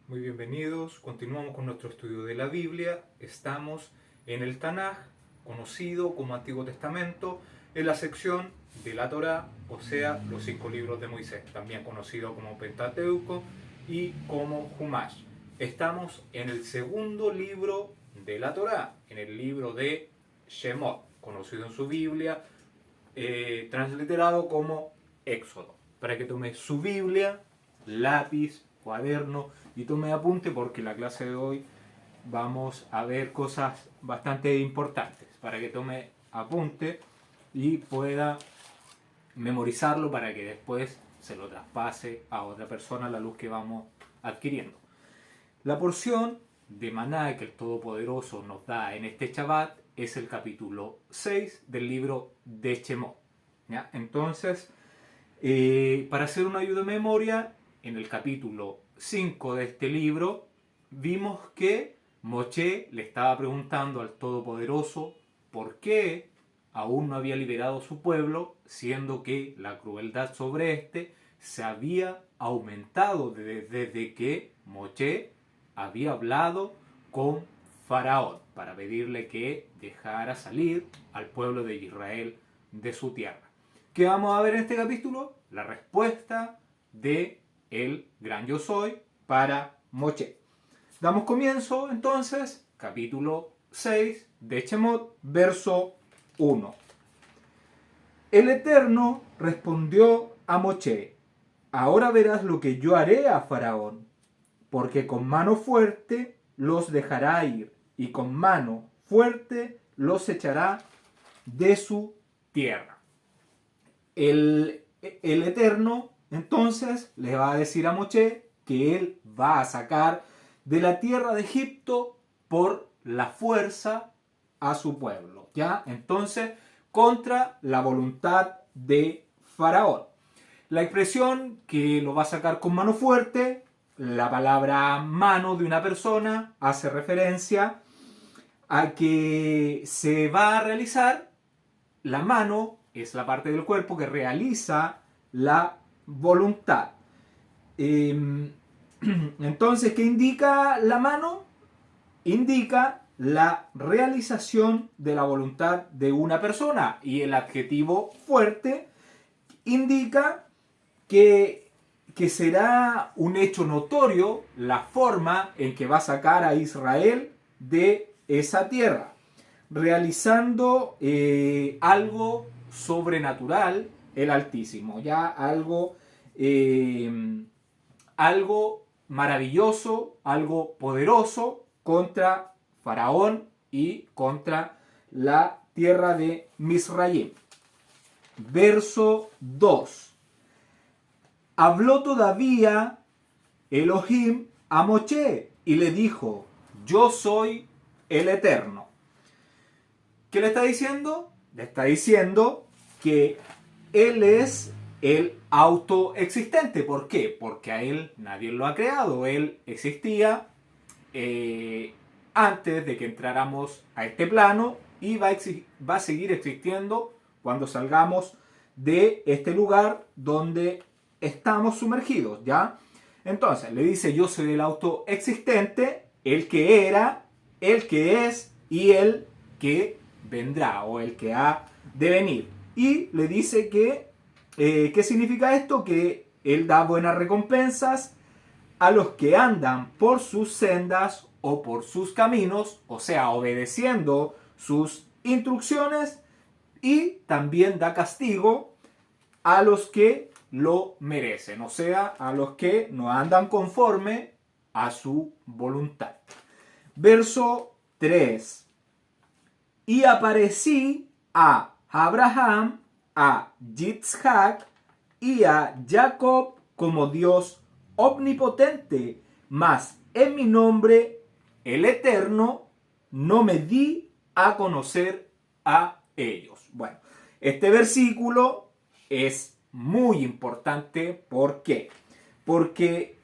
Muy bienvenidos. Continuamos con nuestro estudio de la Biblia. Estamos en el Tanaj, conocido como Antiguo Testamento, en la sección de la Torá, o sea, los 5 libros de Moisés, también conocido como Pentateuco y como Humash. Estamos en el segundo libro de la Torá, en el libro de Shemot, conocido en su Biblia, transliterado como Éxodo. Para que tome su Biblia, lápiz, cuaderno y tome apunte, porque en la clase de hoy vamos a ver cosas bastante importantes. Para que tome apunte y pueda memorizarlo para que después se lo traspase a otra persona a la luz que vamos adquiriendo. La porción de maná que el Todopoderoso nos da en este Shabbat es el capítulo 6 del libro de Shemot. ¿Ya? Entonces, para hacer una ayuda de memoria, en el capítulo 5 de este libro vimos que Moshe le estaba preguntando al Todopoderoso por qué aún no había liberado su pueblo, siendo que la crueldad sobre este se había aumentado desde que Moshe había hablado con Faraón para pedirle que dejara salir al pueblo de Israel de su tierra. ¿Qué vamos a ver en este capítulo? La respuesta de el gran yo soy para Moshe. Damos comienzo entonces, capítulo 6 de Shemot, verso 1. El Eterno respondió a Moshe: ahora verás lo que yo haré a Faraón, porque con mano fuerte los dejará ir, y con mano fuerte los echará de su tierra. El Eterno entonces le va a decir a Moshe que él va a sacar de la tierra de Egipto por la fuerza a su pueblo, ¿ya? Entonces, contra la voluntad de Faraón. La expresión que lo va a sacar con mano fuerte, la palabra mano de una persona hace referencia a que se va a realizar, la mano es la parte del cuerpo que realiza la voluntad. Entonces, ¿qué indica la mano? Indica la realización de la voluntad de una persona, y el adjetivo fuerte indica que será un hecho notorio la forma en que va a sacar a Israel de esa tierra, realizando algo sobrenatural el Altísimo, ya algo maravilloso, algo poderoso contra Faraón y contra la tierra de Misraim. Verso 2. Habló todavía Elohim a Moshe y le dijo: yo soy el Eterno. ¿Qué le está diciendo? Le está diciendo que él es el autoexistente. ¿Por qué? Porque a él nadie lo ha creado. Él existía antes de que entráramos a este plano, y va a seguir existiendo cuando salgamos de este lugar donde estamos sumergidos, ¿ya? Entonces le dice: yo soy el autoexistente, el que era, el que es y el que vendrá, o el que ha de venir. Y le dice que ¿qué significa esto? Que él da buenas recompensas a los que andan por sus sendas o por sus caminos, o sea, obedeciendo sus instrucciones, y también da castigo a los que lo merecen, o sea, a los que no andan conforme a su voluntad. Verso 3. Y aparecí a Abraham, a Yitzhak y a Jacob como Dios omnipotente, mas en mi nombre, el Eterno, no me di a conocer a ellos. Bueno, este versículo es muy importante. ¿Por qué? Porque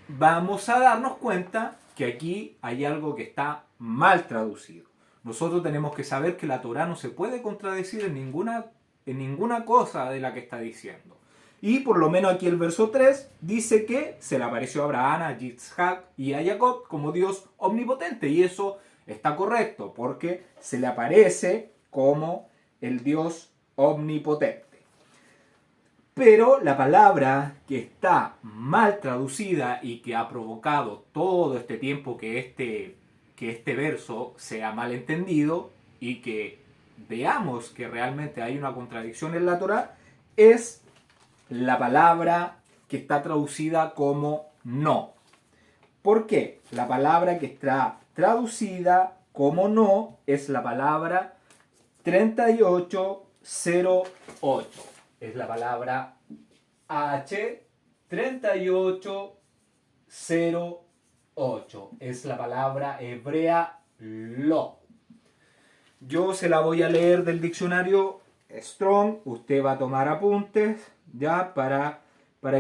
vamos a darnos cuenta que aquí hay algo que está mal traducido. Nosotros tenemos que saber que la Torá no se puede contradecir en ninguna cosa de la que está diciendo. Y por lo menos aquí el verso 3 dice que se le apareció a Abraham, a Yitzhak y a Jacob como Dios omnipotente. Y eso está correcto porque se le aparece como el Dios omnipotente. Pero la palabra que está mal traducida y que ha provocado todo este tiempo que este verso sea mal entendido y que veamos que realmente hay una contradicción en la Torá, es la palabra que está traducida como no. ¿Por qué? La palabra que está traducida como no es la palabra 3808. Es la palabra H3808. Es la palabra hebrea lo. Yo se la voy a leer del diccionario Strong. Usted va a tomar apuntes ya para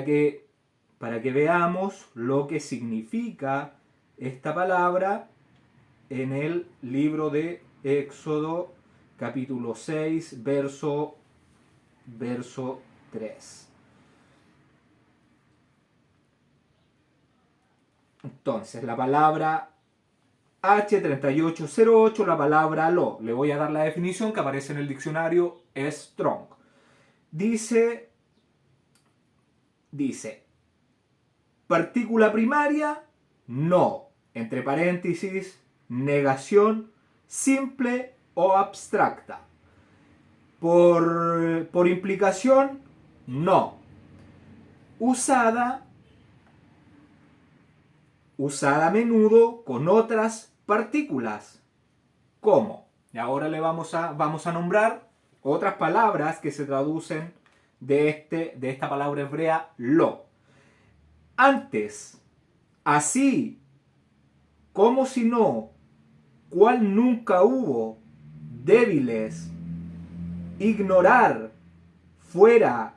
que veamos lo que significa esta palabra en el libro de Éxodo capítulo 6 verso 3. Entonces, la palabra H3808, la palabra lo. Le voy a dar la definición que aparece en el diccionario Strong. Dice, partícula primaria, no. Entre paréntesis, negación simple o abstracta. Por implicación, no. Usada a menudo con otras partículas. ¿Cómo? Y ahora le vamos a nombrar otras palabras que se traducen de esta palabra hebrea lo. Antes, así, como si no, cual nunca hubo, débiles, ignorar, fuera,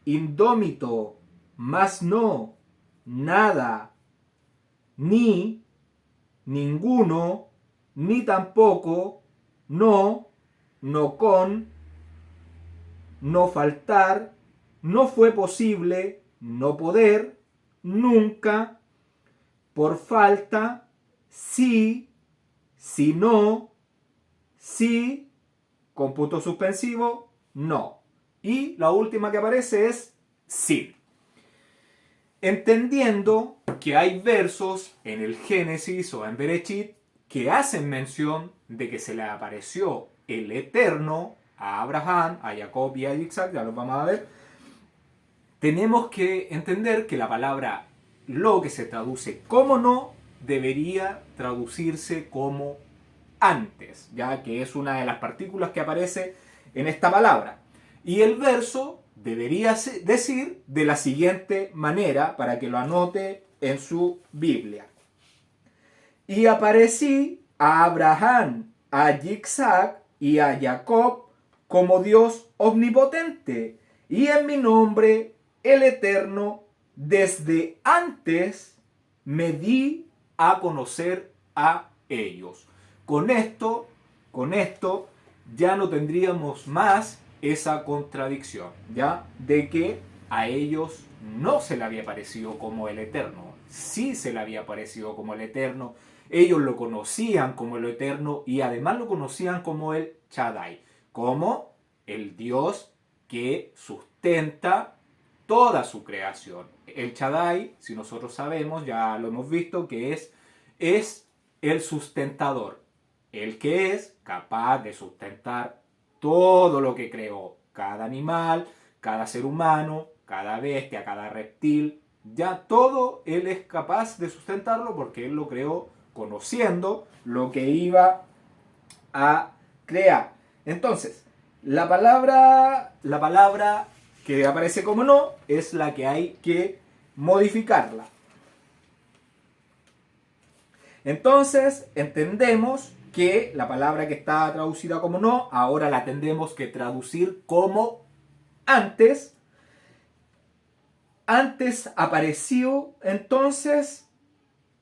indómito, más no, nada, ni, ninguno, ni tampoco, no, no con, no faltar, no fue posible, no poder, nunca, por falta, sí, si no, sí, con punto suspensivo, no. Y la última que aparece es sí. Entendiendo que hay versos en el Génesis o en Berechit que hacen mención de que se le apareció el Eterno a Abraham, a Jacob y a Isaac, ya los vamos a ver, tenemos que entender que la palabra lo, que se traduce como no, debería traducirse como antes, ya que es una de las partículas que aparece en esta palabra. Y el verso debería decir de la siguiente manera, para que lo anote en su Biblia. Y aparecí a Abraham, a Isaac y a Jacob como Dios omnipotente, y en mi nombre, el Eterno, desde antes me di a conocer a ellos. Con esto ya no tendríamos más esa contradicción, ¿ya? De que a ellos no se le había parecido como el Eterno, sí se le había parecido como el Eterno, ellos lo conocían como el Eterno y además lo conocían como el Shaddai, como el Dios que sustenta toda su creación. El Shaddai, si nosotros sabemos, ya lo hemos visto, que es el sustentador, el que es capaz de sustentar todo lo que creó, cada animal, cada ser humano, cada bestia, cada reptil, ya todo él es capaz de sustentarlo porque él lo creó conociendo lo que iba a crear. Entonces, la palabra que aparece como no es la que hay que modificarla. Entonces, entendemos que la palabra que está traducida como no, ahora la tendremos que traducir como antes. Antes apareció entonces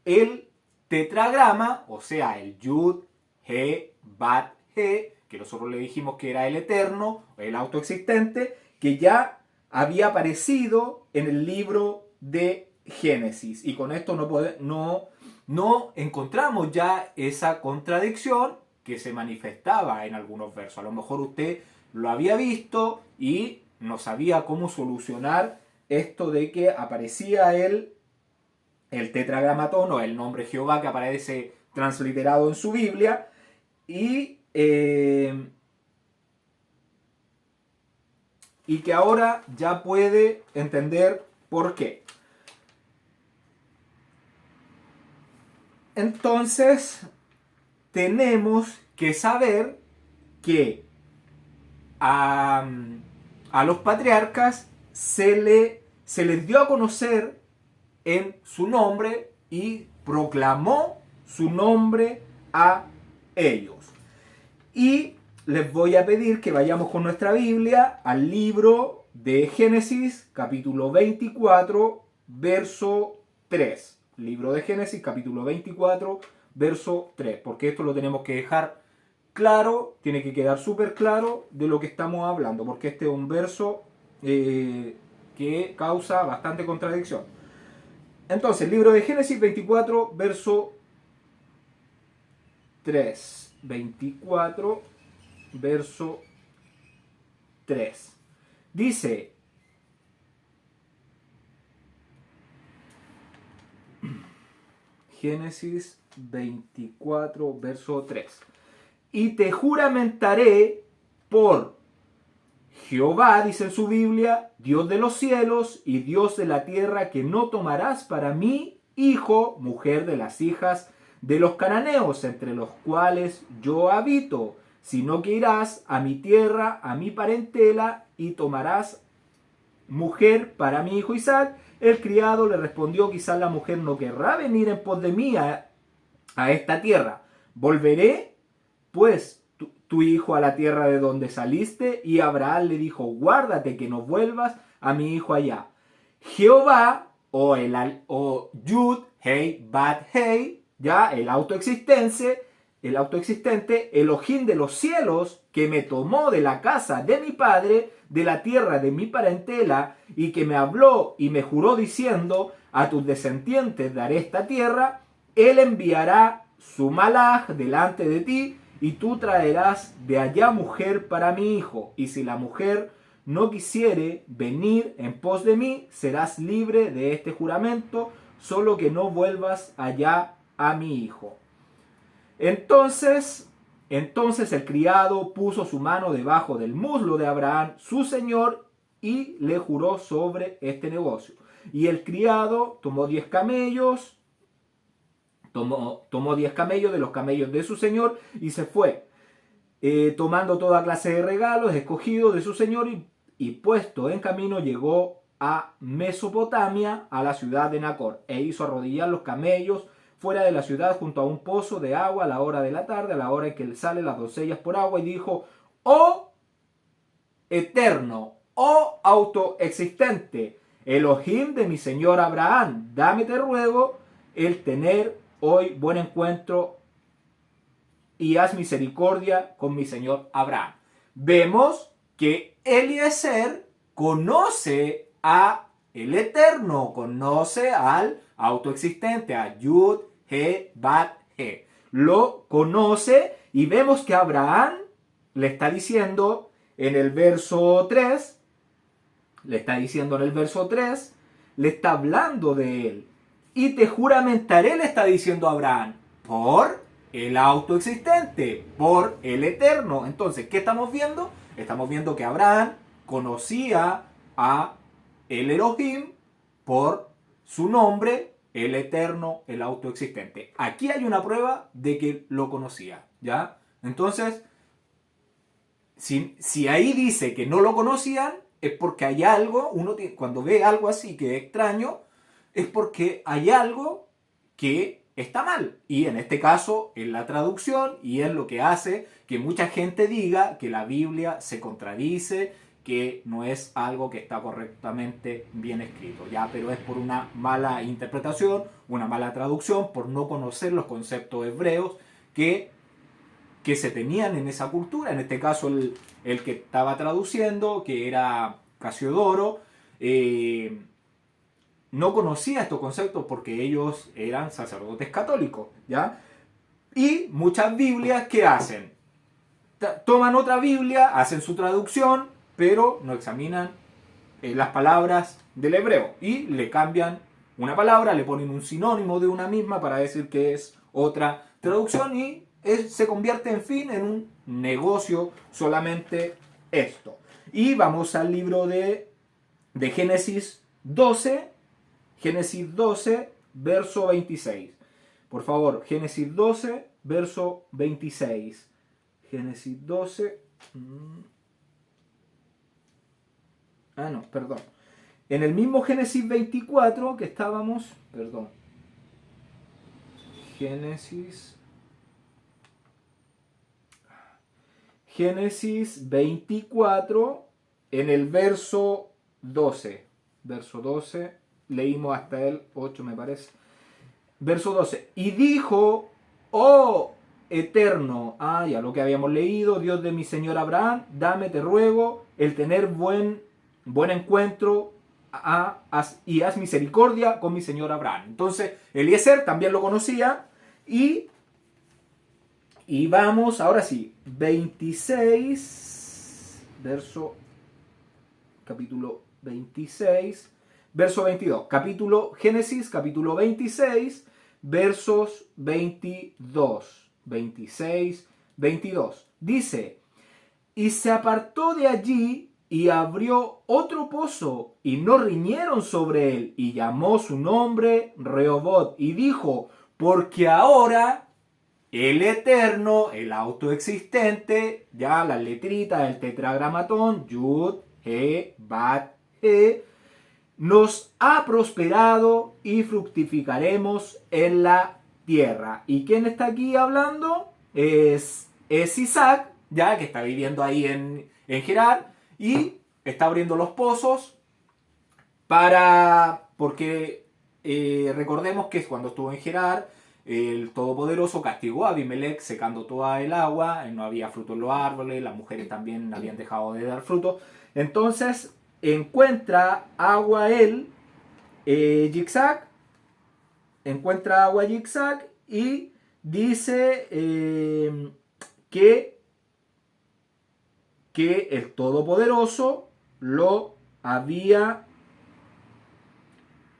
el tetragrama, o sea, el Yud, He, Bat, He, que nosotros le dijimos que era el eterno, el autoexistente, que ya había aparecido en el libro de Génesis. Y con esto no encontramos ya esa contradicción que se manifestaba en algunos versos. A lo mejor usted lo había visto y no sabía cómo solucionar esto de que aparecía el tetragramatón o el nombre Jehová que aparece transliterado en su Biblia y que ahora ya puede entender por qué. Entonces, tenemos que saber que a los patriarcas se les dio a conocer en su nombre y proclamó su nombre a ellos. Y les voy a pedir que vayamos con nuestra Biblia al libro de Génesis, capítulo 24, verso 3. Libro de Génesis, capítulo 24, verso 3. Porque esto lo tenemos que dejar claro, tiene que quedar súper claro de lo que estamos hablando. Porque este es un verso que causa bastante contradicción. Entonces, libro de Génesis 24, verso 3. 24, verso 3. Dice: Génesis 24, verso 3. Y te juramentaré por Jehová, dice en su Biblia, Dios de los cielos y Dios de la tierra, que no tomarás para mí hijo, mujer de las hijas de los cananeos, entre los cuales yo habito, sino que irás a mi tierra, a mi parentela, y tomarás mujer para mi hijo Isaac. El criado le respondió: quizás la mujer no querrá venir en pos de mí a esta tierra. Volveré, pues, tu hijo a la tierra de donde saliste. Y Abraham le dijo: guárdate que no vuelvas a mi hijo allá. Jehová, o Yud, Hei, Bat, Hei, ya el autoexistente, Elohim de los cielos, que me tomó de la casa de mi padre, de la tierra de mi parentela, y que me habló y me juró diciendo: a tus descendientes daré esta tierra. Él enviará su malaj delante de ti, y tú traerás de allá mujer para mi hijo. Y si la mujer no quisiere venir en pos de mí, serás libre de este juramento, solo que no vuelvas allá a mi hijo. Entonces el criado puso su mano debajo del muslo de Abraham, su señor, y le juró sobre este negocio. Y el criado tomó 10 camellos, tomó 10 camellos de los camellos de su señor y se fue, tomando toda clase de regalos escogidos de su señor, y puesto en camino llegó a Mesopotamia, a la ciudad de Nacor, e hizo arrodillar los camellos fuera de la ciudad junto a un pozo de agua a la hora de la tarde, a la hora en que salen las doncellas por agua, y dijo: oh eterno, oh autoexistente, Elohim de mi señor Abraham, dame, te ruego, el tener hoy buen encuentro y haz misericordia con mi señor Abraham. Vemos que Eliezer conoce a el Eterno, conoce al autoexistente, a Yud, He, Bat, He. Lo conoce, y vemos que Abraham le está diciendo en el verso 3, le está hablando de él. Y te juramentaré, le está diciendo Abraham, por el autoexistente, por el Eterno. Entonces, ¿qué estamos viendo? Estamos viendo que Abraham conocía a el Elohim por su nombre, el Eterno, el autoexistente. Aquí hay una prueba de que lo conocía, ¿ya? Entonces, si ahí dice que no lo conocían, es porque hay algo, cuando ve algo así que es extraño, es porque hay algo que está mal. Y en este caso, es la traducción, y es lo que hace que mucha gente diga que la Biblia se contradice, que no es algo que está correctamente bien escrito, ¿ya? Pero es por una mala interpretación, una mala traducción, por no conocer los conceptos hebreos que se tenían en esa cultura. En este caso, el que estaba traduciendo, que era Casiodoro no conocía estos conceptos porque ellos eran sacerdotes católicos, ¿ya? Y muchas Biblias, ¿qué hacen? Toman otra Biblia, hacen su traducción, pero no examinan las palabras del hebreo y le cambian una palabra, le ponen un sinónimo de una misma para decir que es otra traducción y se convierte, en fin, en un negocio solamente esto. Y vamos al libro de Génesis 12, verso 26. Por favor, Génesis 12, verso 26. Génesis 12. No, perdón. En el mismo Génesis 24 que estábamos, perdón. Génesis 24, en el verso 12. Verso 12, leímos hasta el 8, me parece. Verso 12. Y dijo, oh Eterno, ya lo que habíamos leído, Dios de mi Señor Abraham, dame, te ruego, el tener buen encuentro y haz misericordia con mi Señor Abraham. Entonces, Eliezer también lo conocía y vamos, ahora sí, 26, capítulo 26, verso 22. Génesis, capítulo 26, versos 22. 26, 22. Dice, y se apartó de allí y abrió otro pozo, y no riñeron sobre él, y llamó su nombre Rehobot, y dijo, porque ahora el Eterno, el autoexistente, ya las letritas del tetragramatón, Yud, He, Bat, He, nos ha prosperado y fructificaremos en la tierra. ¿Y quién está aquí hablando? Es Isaac, ya que está viviendo ahí en Gerar, y está abriendo los pozos porque recordemos que cuando estuvo en Gerar, el Todopoderoso castigó a Abimelech secando toda el agua, no había fruto en los árboles, las mujeres también habían dejado de dar fruto. Entonces encuentra agua Yitzhak, y dice que el Todopoderoso lo había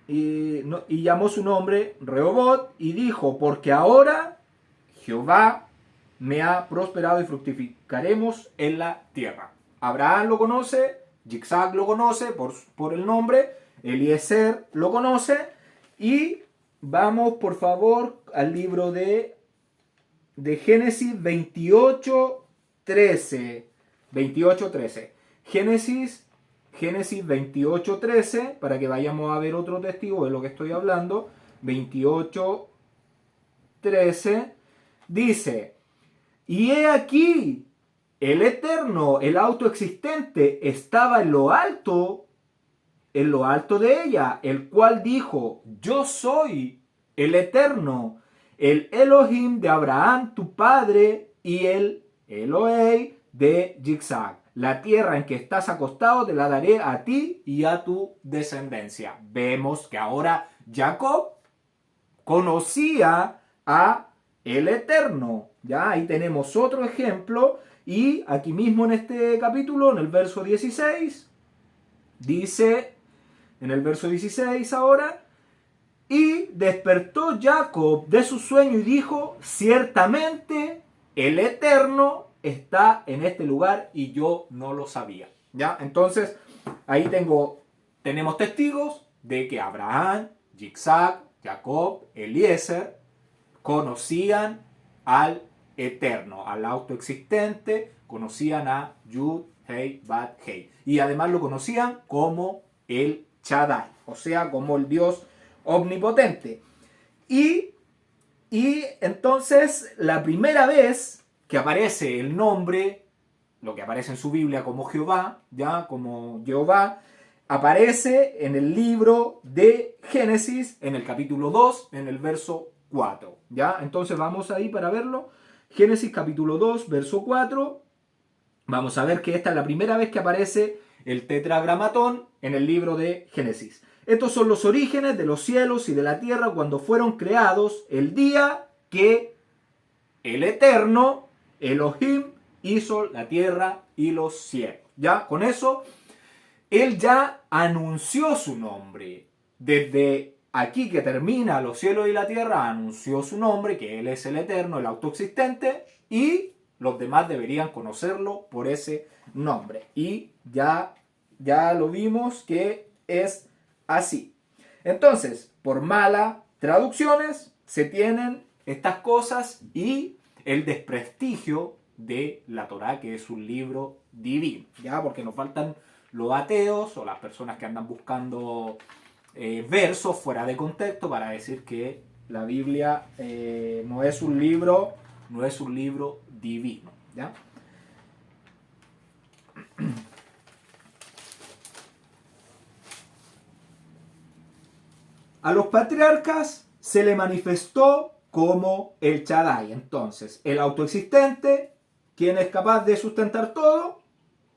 y llamó su nombre Rehobot y dijo, porque ahora Jehová me ha prosperado y fructificaremos en la tierra. Abraham lo conoce, Yitzhak lo conoce por el nombre, Eliezer lo conoce, y vamos por favor al libro de Génesis 28, 13. Génesis 28, 13, para que vayamos a ver otro testigo de lo que estoy hablando. 28, 13, dice, y he aquí, el Eterno, el autoexistente, estaba en lo alto de ella, el cual dijo, yo soy el Eterno, el Elohim de Abraham, tu padre, y el Elohei de Yitzhak. La tierra en que estás acostado te la daré a ti y a tu descendencia. Vemos que ahora Jacob conocía a el Eterno. Ya ahí tenemos otro ejemplo. Y aquí mismo en este capítulo, en el verso 16, dice, en el verso 16 ahora, y despertó Jacob de su sueño y dijo, ciertamente el Eterno está en este lugar y yo no lo sabía. ¿Ya? Entonces, ahí tenemos testigos de que Abraham, Yitzhak, Jacob, Eliezer conocían al Eterno, al autoexistente, conocían a Yud, Hei, Bat, Hei. Y además lo conocían como el Shaddai, o sea, como el Dios omnipotente. Y entonces, la primera vez que aparece el nombre, lo que aparece en su Biblia como Jehová, ya como Jehová, aparece en el libro de Génesis, en el capítulo 2, en el verso 4. ¿Ya? Entonces vamos ahí para verlo. Génesis capítulo 2, verso 4. Vamos a ver que esta es la primera vez que aparece el tetragramatón en el libro de Génesis. Estos son los orígenes de los cielos y de la tierra cuando fueron creados el día que el Eterno, Elohim, hizo la tierra y los cielos. Ya, con eso, él ya anunció su nombre. Desde aquí que termina los cielos y la tierra, anunció su nombre, que él es el Eterno, el autoexistente, y los demás deberían conocerlo por ese nombre. Y ya lo vimos que es así. Entonces, por malas traducciones, se tienen estas cosas y el desprestigio de la Torá, que es un libro divino, ¿ya? Porque nos faltan los ateos o las personas que andan buscando versos fuera de contexto para decir que la Biblia no es un libro divino, ¿ya? A los patriarcas se le manifestó como el Shaddai. Entonces, el autoexistente, quien es capaz de sustentar todo,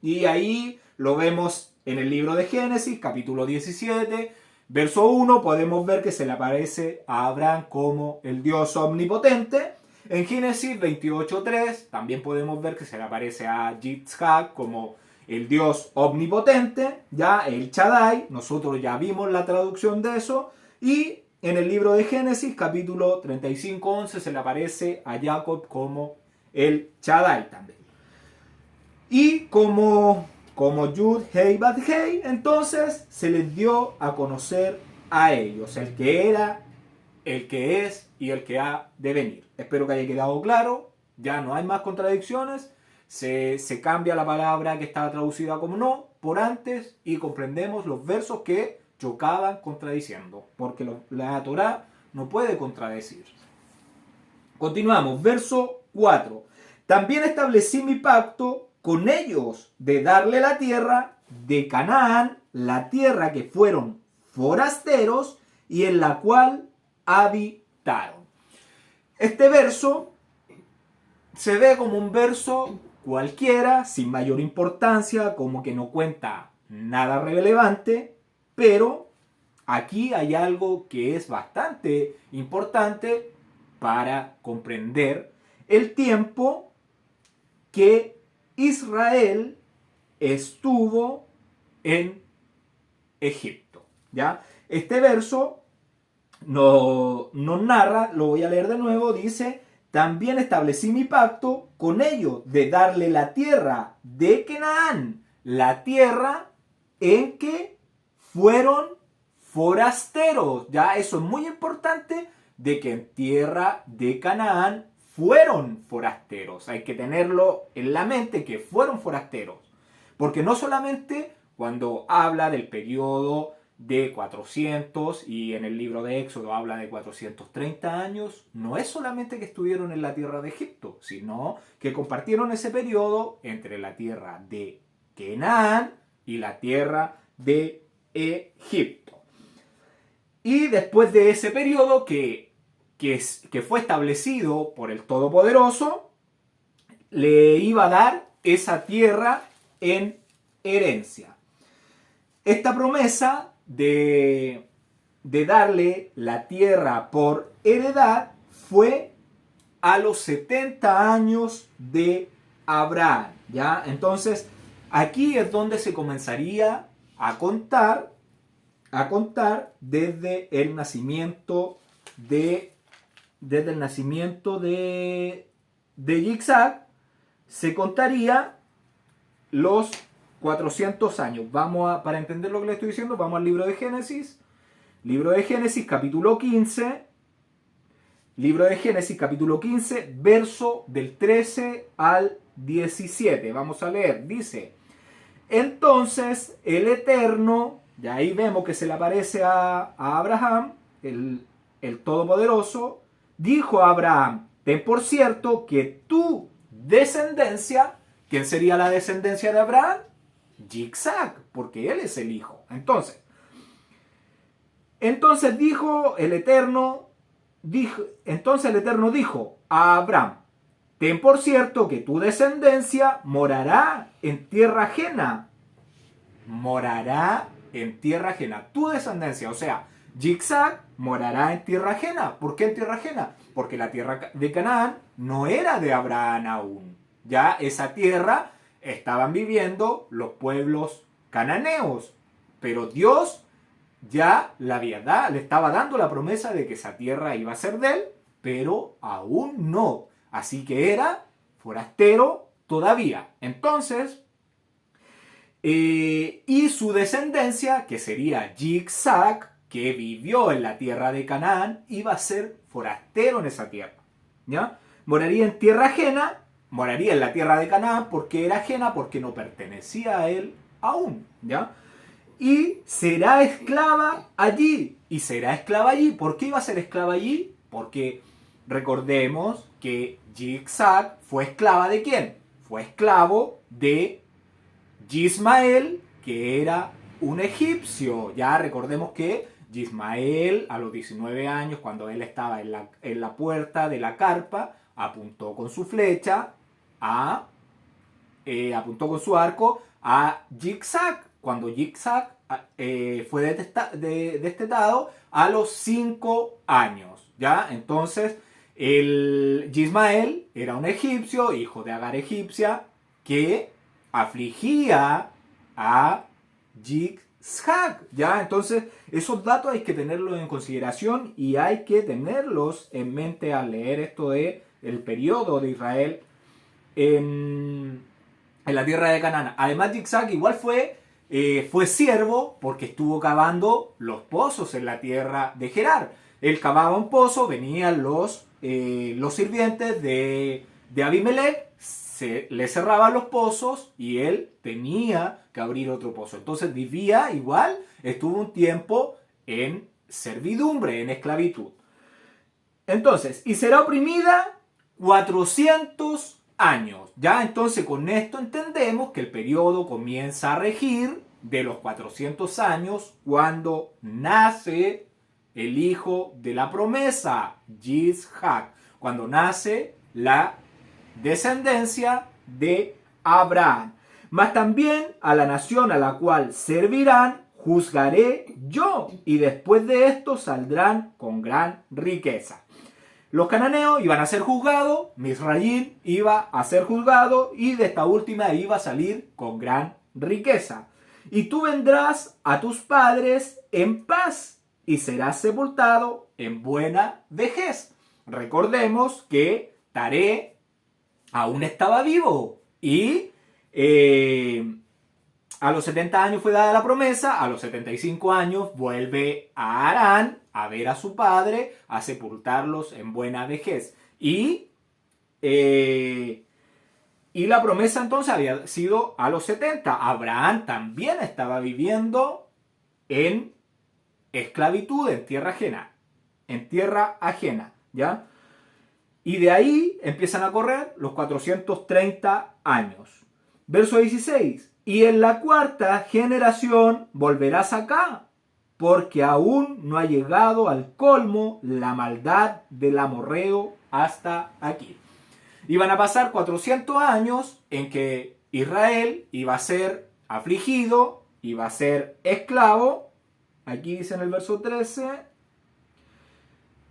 y ahí lo vemos en el libro de Génesis, capítulo 17, verso 1, podemos ver que se le aparece a Abraham como el Dios omnipotente. En Génesis 28.3 también podemos ver que se le aparece a Yitzhak como el Dios omnipotente, ya el Shaddai, nosotros ya vimos la traducción de eso, y en el libro de Génesis, capítulo 35.11, se le aparece a Jacob como el Shaddai también. Y como Yud, Hei, Bat, Hei, entonces se les dio a conocer a ellos, el que era, el que es y el que ha de venir. Espero que haya quedado claro, ya no hay más contradicciones, se cambia la palabra que estaba traducida como no por antes y comprendemos los versos que chocaban contradiciendo, porque la Torá no puede contradecir. Continuamos, verso 4. También establecí mi pacto con ellos de darle la tierra de Canaán, la tierra que fueron forasteros y en la cual habitaron. Este verso se ve como un verso cualquiera, sin mayor importancia, como que no cuenta nada relevante, pero aquí hay algo que es bastante importante para comprender el tiempo que Israel estuvo en Egipto, ¿ya? Este verso nos narra, lo voy a leer de nuevo, dice: también establecí mi pacto con ellos de darle la tierra de Canaán, la tierra en que fueron forasteros. Ya, eso es muy importante, de que en tierra de Canaán fueron forasteros. Hay que tenerlo en la mente, que fueron forasteros. Porque no solamente cuando habla del periodo de 400 y en el libro de Éxodo habla de 430 años, no es solamente que estuvieron en la tierra de Egipto, sino que compartieron ese periodo entre la tierra de Canaán y la tierra de Egipto. Y después de ese periodo que fue establecido por el Todopoderoso, le iba a dar esa tierra en herencia. Esta promesa de darle la tierra por heredad fue a los 70 años de Abraham, ¿ya? Entonces, aquí es donde se comenzaría a contar desde el nacimiento de Yitzhak, se contaría los 400 años. Para entender lo que le estoy diciendo, vamos al libro de Génesis. Libro de Génesis, capítulo 15. Libro de Génesis, capítulo 15, verso del 13 al 17. Vamos a leer. Dice: entonces el Eterno, y ahí vemos que se le aparece a Abraham, el Todopoderoso, dijo a Abraham: ten por cierto que tu descendencia, ¿quién sería la descendencia de Abraham? Yitzhak, porque él es el hijo. Entonces dijo el Eterno, dijo a Abraham: ten por cierto que tu descendencia morará en tierra ajena, morará en tierra ajena. Tu descendencia, o sea, Yitzhak morará en tierra ajena. ¿Por qué en tierra ajena? Porque la tierra de Canaán no era de Abraham aún. Ya esa tierra estaban viviendo los pueblos cananeos. Pero Dios ya le estaba dando la promesa de que esa tierra iba a ser de él, pero aún no. Así que era forastero todavía. Entonces, y su descendencia, que sería Yitzhak, que vivió en la tierra de Canaán, iba a ser forastero en esa tierra. ¿Ya? Moraría en tierra ajena, moraría en la tierra de Canaán porque era ajena, porque no pertenecía a él aún. ¿Ya? Y será esclava allí. Y será esclava allí. ¿Por qué iba a ser esclava allí? Porque recordemos que Yitzhak fue esclava de quién? Fue esclavo de Yismael, que era un egipcio. Ya recordemos que Yismael, a los 19 años, cuando él estaba en la puerta de la carpa, apuntó con su flecha, apuntó con su arco a Yitzhak, cuando Yitzhak fue destetado a los 5 años. ¿Ya? Entonces, el Yismael era un egipcio, hijo de Agar egipcia, que afligía a Yitzhak. ¿Ya? Entonces, esos datos hay que tenerlos en consideración y hay que tenerlos en mente al leer esto de el periodo de Israel en la tierra de Canaán. Además, Yitzhak igual fue siervo porque estuvo cavando los pozos en la tierra de Gerar. Él cavaba un pozo, venían los sirvientes de Abimelech, le cerraban los pozos y él tenía que abrir otro pozo. Entonces vivía igual, estuvo un tiempo en servidumbre, en esclavitud. Entonces, y será oprimida 400 años. Ya entonces con esto entendemos que el periodo comienza a regir de los 400 años cuando nace el hijo de la promesa, Yitzhak, cuando nace la descendencia de Abraham. Mas también a la nación a la cual servirán juzgaré yo, y después de esto saldrán con gran riqueza. Los cananeos iban a ser juzgados, Misraim iba a ser juzgado y de esta última iba a salir con gran riqueza. Y tú vendrás a tus padres en paz y serás sepultado en buena vejez. Recordemos que Taré aún estaba vivo y a los 70 años fue dada la promesa, a los 75 años vuelve a Harán a ver a su padre, a sepultarlos en buena vejez. Y la promesa entonces había sido a los 70. Abraham también estaba viviendo en esclavitud, en tierra ajena, ¿ya? Y de ahí empiezan a correr los 430 años. Verso 16. Y en la cuarta generación volverás acá, porque aún no ha llegado al colmo la maldad del amorreo hasta aquí. Iban a pasar 400 años en que Israel iba a ser afligido, iba a ser esclavo. Aquí dice en el verso 13,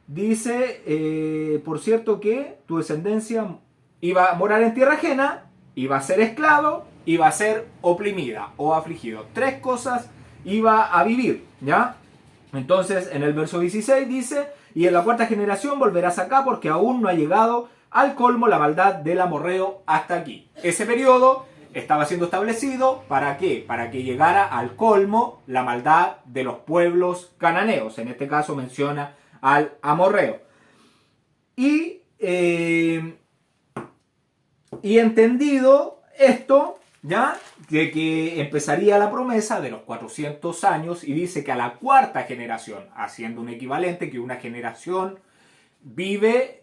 dice, por cierto que tu descendencia iba a morar en tierra ajena, iba a ser esclavo, iba a ser oprimida o afligido. 3 cosas iba a vivir, ¿ya? Entonces, en el verso 16 dice, y en la cuarta generación volverás acá porque aún no ha llegado al colmo la maldad del amorreo hasta aquí. Ese periodo estaba siendo establecido, ¿para qué? Para que llegara al colmo la maldad de los pueblos cananeos. En este caso menciona al amorreo. Y entendido esto, ¿ya? De que empezaría la promesa de los 400 años y dice que a la cuarta generación, haciendo un equivalente que una generación vive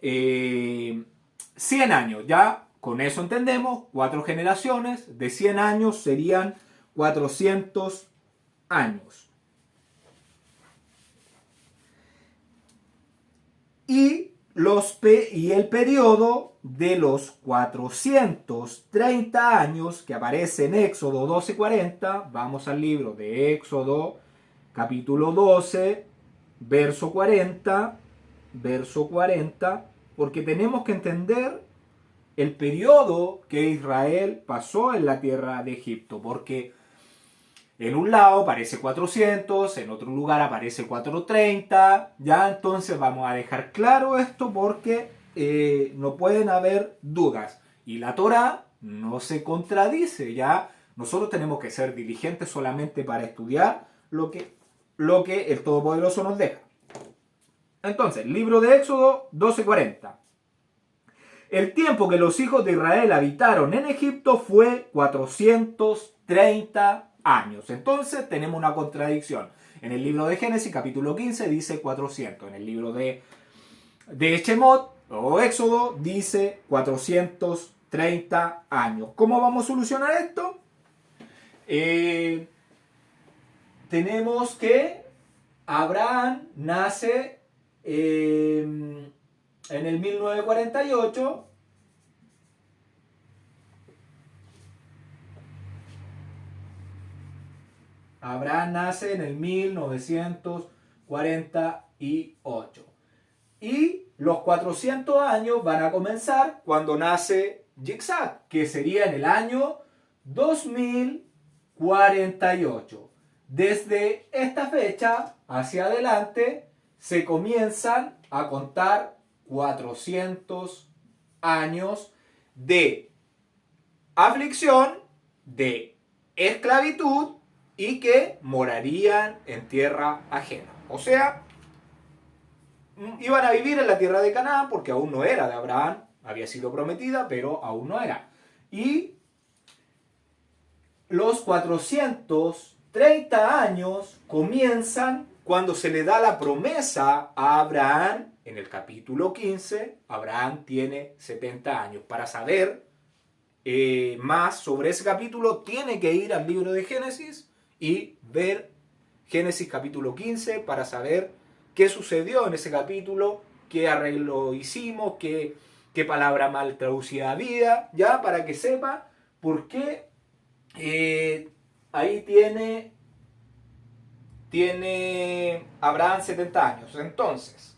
100 años, ¿ya? Con eso entendemos, 4 generaciones de 100 años serían 400 años. Y y el periodo de los 430 años que aparece en Éxodo 12:40, vamos al libro de Éxodo capítulo 12, verso 40, porque tenemos que entender el periodo que Israel pasó en la tierra de Egipto, porque en un lado aparece 400, en otro lugar aparece 430, ya entonces vamos a dejar claro esto porque no pueden haber dudas. Y la Torá no se contradice, ya nosotros tenemos que ser diligentes solamente para estudiar lo que el Todopoderoso nos deja. Entonces, libro de Éxodo 12:40. El tiempo que los hijos de Israel habitaron en Egipto fue 430 años. Entonces tenemos una contradicción. En el libro de Génesis, capítulo 15, dice 400. En el libro de Shemot o Éxodo dice 430 años. ¿Cómo vamos a solucionar esto? Tenemos que Abraham nace en el 1948. Abraham nace en el 1948. Y los 400 años van a comenzar cuando nace Yitzhak, que sería en el año 2048. Desde esta fecha hacia adelante se comienzan a contar 400 años de aflicción, de esclavitud y que morarían en tierra ajena. O sea, iban a vivir en la tierra de Canaán porque aún no era de Abraham, había sido prometida, pero aún no era. Y los 430 años comienzan cuando se le da la promesa a Abraham. En el capítulo 15, Abraham tiene 70 años. Para saber más sobre ese capítulo, tiene que ir al libro de Génesis y ver Génesis capítulo 15 para saber qué sucedió en ese capítulo, qué arreglo hicimos, qué palabra mal traducida había, ya para que sepa por qué ahí tiene Abraham 70 años. Entonces,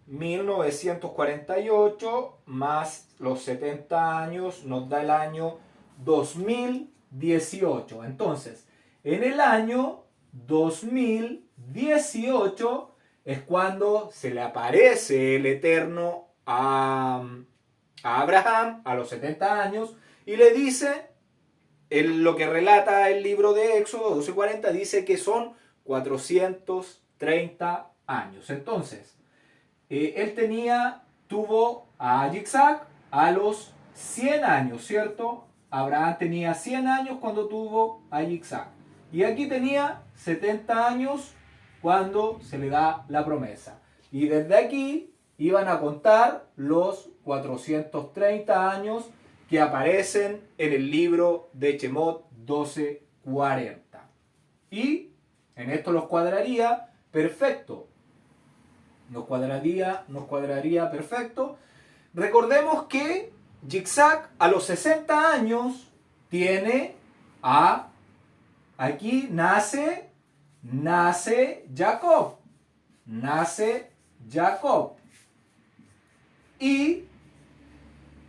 1948 más los 70 años nos da el año 2018. Entonces, en el año 2018 es cuando se le aparece el Eterno a Abraham a los 70 años y le dice, lo que relata el libro de Éxodo 12:40 dice que son 430 años. Entonces, él tuvo a Yitzhak a los 100 años, ¿cierto? Abraham tenía 100 años cuando tuvo a Yitzhak. Y aquí tenía 70 años cuando se le da la promesa. Y desde aquí iban a contar los 430 años que aparecen en el libro de Shemot 12:40. Y en esto los cuadraría perfecto. Nos cuadraría perfecto. Recordemos que Yitzhak a los 60 años tiene aquí nace Jacob. Nace Jacob. Y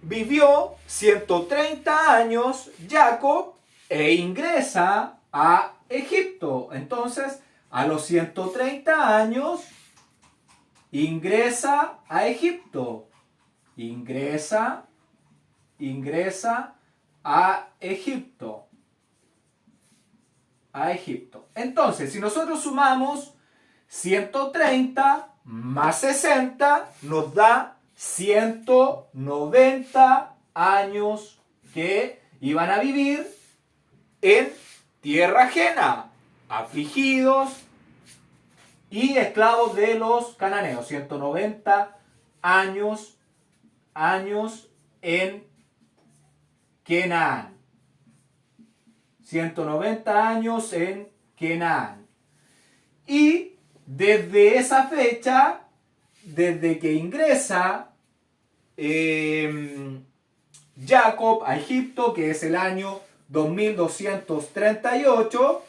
vivió 130 años Jacob e ingresa a Egipto. Entonces, a los 130 años ingresa a Egipto. Ingresa a Egipto. Entonces, si nosotros sumamos 130 más 60, nos da 190 años que iban a vivir en tierra ajena, afligidos y esclavos de los cananeos. 190 años en Canaán. 190 años en Canaán. Y desde esa fecha desde que ingresa Jacob a Egipto, que es el año 2238,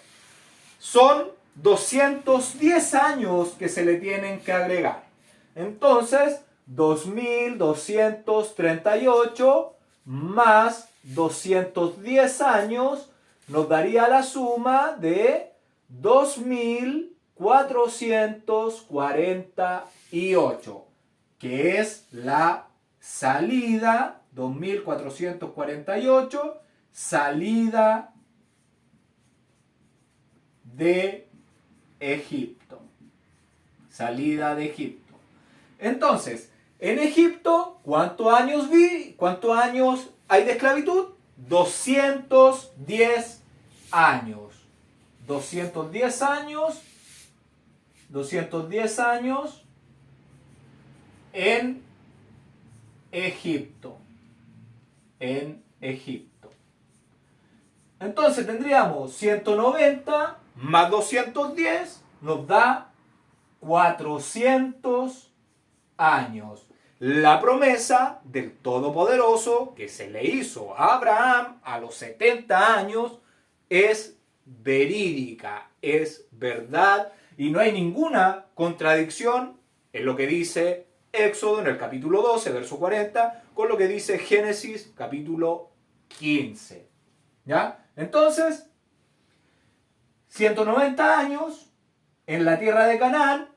son 210 años que se le tienen que agregar. Entonces, 2238 más 210 años nos daría la suma de 2448, que es la salida, 2448, salida de Egipto. Salida de Egipto. Entonces, en Egipto, ¿cuántos años hay de esclavitud? 210 años. 210 años. 210 años en Egipto. En Egipto. Entonces tendríamos 190 más 210 nos da 400 años. La promesa del Todopoderoso que se le hizo a Abraham a los 70 años es verídica, es verdad y no hay ninguna contradicción en lo que dice Éxodo en el capítulo 12, verso 40, con lo que dice Génesis capítulo 15. ¿Ya? Entonces, 190 años en la tierra de Canaán,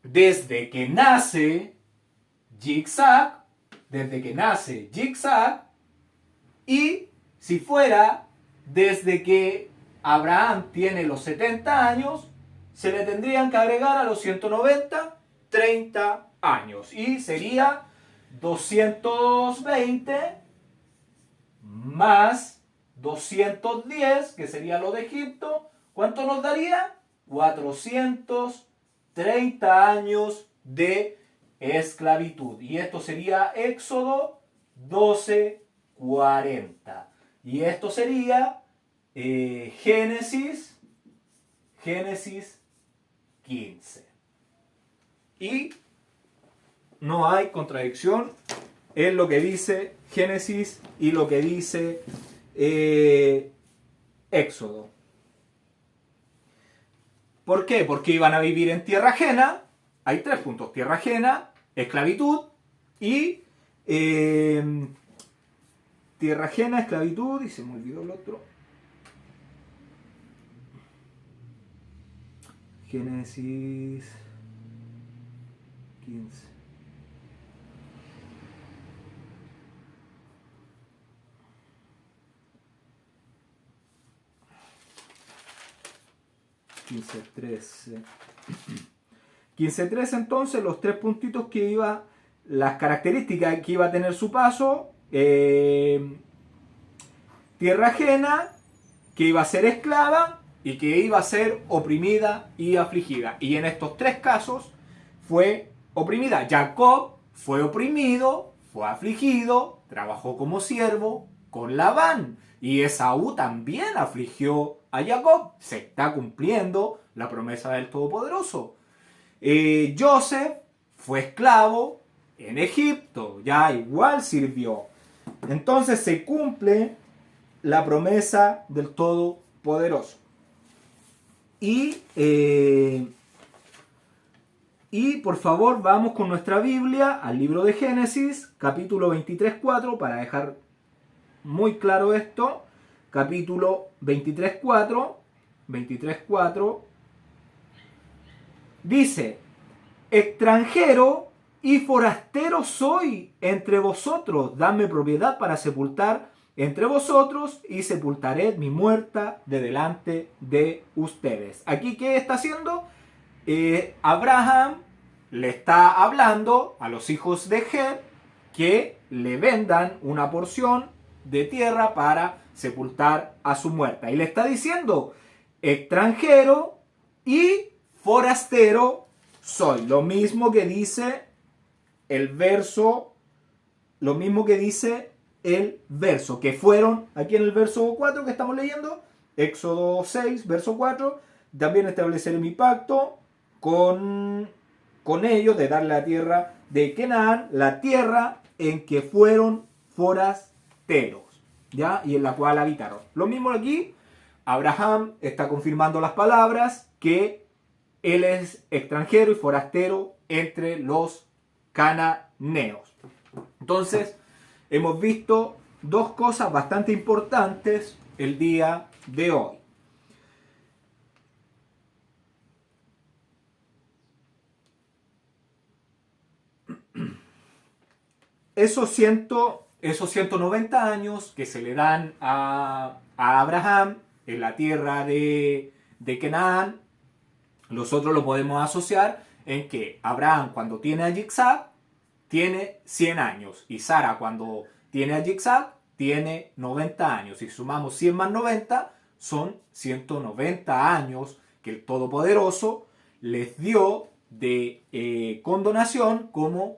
desde que nace Yitzhak, y si fuera desde que Abraham tiene los 70 años, se le tendrían que agregar a los 190 30 años y sería 220 más 210, que sería lo de Egipto. ¿Cuánto nos daría? 430 años de esclavitud. Y esto sería Éxodo 12:40. Y esto sería Génesis 15. Y no hay contradicción en lo que dice Génesis y lo que dice Éxodo. ¿Por qué? Porque iban a vivir en tierra ajena. Hay 3 puntos: tierra ajena, esclavitud y tierra ajena, esclavitud, y se me olvidó el otro. Génesis 15. $15.13 entonces los 3 puntitos que iba, las características que iba a tener su paso: tierra ajena, que iba a ser esclava y que iba a ser oprimida y afligida. Y en estos 3 casos fue oprimida. Jacob fue oprimido, fue afligido, trabajó como siervo con Labán. Y Esaú también afligió a Jacob. Se está cumpliendo la promesa del Todopoderoso. Joseph fue esclavo en Egipto, ya igual sirvió. Entonces se cumple la promesa del Todopoderoso. Y por favor vamos con nuestra Biblia al libro de Génesis, capítulo 23:4, para dejar muy claro esto. Capítulo 23:4 dice: extranjero y forastero soy entre vosotros, dadme propiedad para sepultar entre vosotros, y sepultaré mi muerta de delante de ustedes. Aquí, ¿qué está haciendo? Abraham le está hablando a los hijos de Het que le vendan una porción de tierra para sepultar a su muerta. Y le está diciendo: extranjero y forastero soy. Lo mismo que dice el verso, que fueron aquí en el verso 4 que estamos leyendo, Éxodo 6, verso 4, también estableceré mi pacto con con ellos, de darle la tierra de Canaán, la tierra en que fueron forasteros, ¿ya? Y en la cual habitaron. Lo mismo aquí, Abraham está confirmando las palabras que él es extranjero y forastero entre los cananeos. Entonces, hemos visto dos cosas bastante importantes el día de hoy. Esos 190 años que se le dan a Abraham en la tierra de Canaán, nosotros lo podemos asociar en que Abraham, cuando tiene a Isaac, tiene 100 años, y Sara, cuando tiene a Isaac, tiene 90 años. Si sumamos 100 más 90, son 190 años que el Todopoderoso les dio de condonación como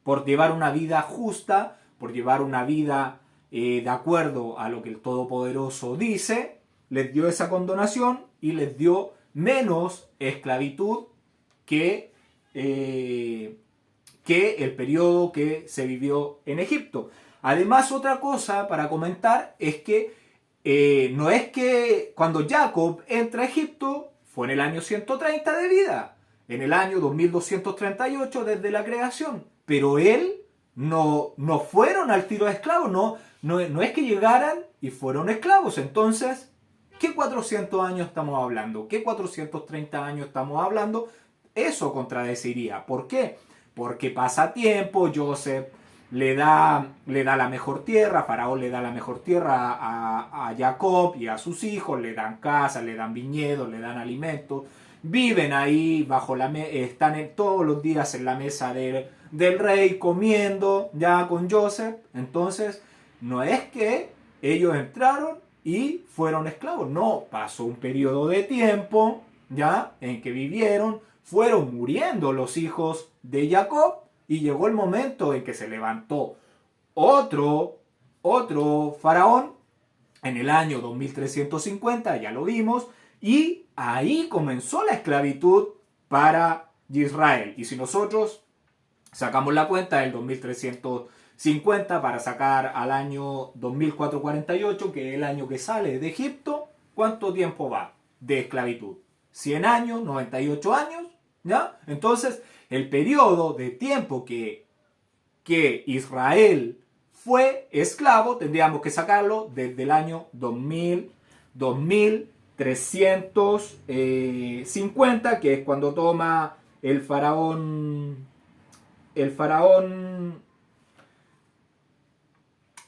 por llevar una vida justa, por llevar una vida de acuerdo a lo que el Todopoderoso dice, les dio esa condonación y les dio menos esclavitud que el periodo que se vivió en Egipto. Además, otra cosa para comentar es que no es que cuando Jacob entra a Egipto fue en el año 130 de vida, en el año 2238 desde la creación, pero él no fueron al tiro de esclavos, no es que llegaran y fueron esclavos. Entonces, ¿qué 400 años estamos hablando? ¿Qué 430 años estamos hablando? Eso contradeciría. ¿Por qué? Porque pasa tiempo, Joseph le da la mejor tierra, Faraón le da la mejor tierra a Jacob y a sus hijos, le dan casas, le dan viñedos, le dan alimentos, viven ahí bajo están todos los días en la mesa del rey comiendo ya con Joseph. Entonces, no es que ellos entraron y fueron esclavos, no, pasó un periodo de tiempo ya en que vivieron, fueron muriendo los hijos de Jacob y llegó el momento en que se levantó otro faraón en el año 2350, ya lo vimos, y ahí comenzó la esclavitud para Israel. Y si nosotros sacamos la cuenta del 2350 para sacar al año 2448, que es el año que sale de Egipto, ¿cuánto tiempo va de esclavitud? 100 años, 98 años, ¿ya? Entonces, el periodo de tiempo que Israel fue esclavo, tendríamos que sacarlo desde el año 2350, que es cuando toma el faraón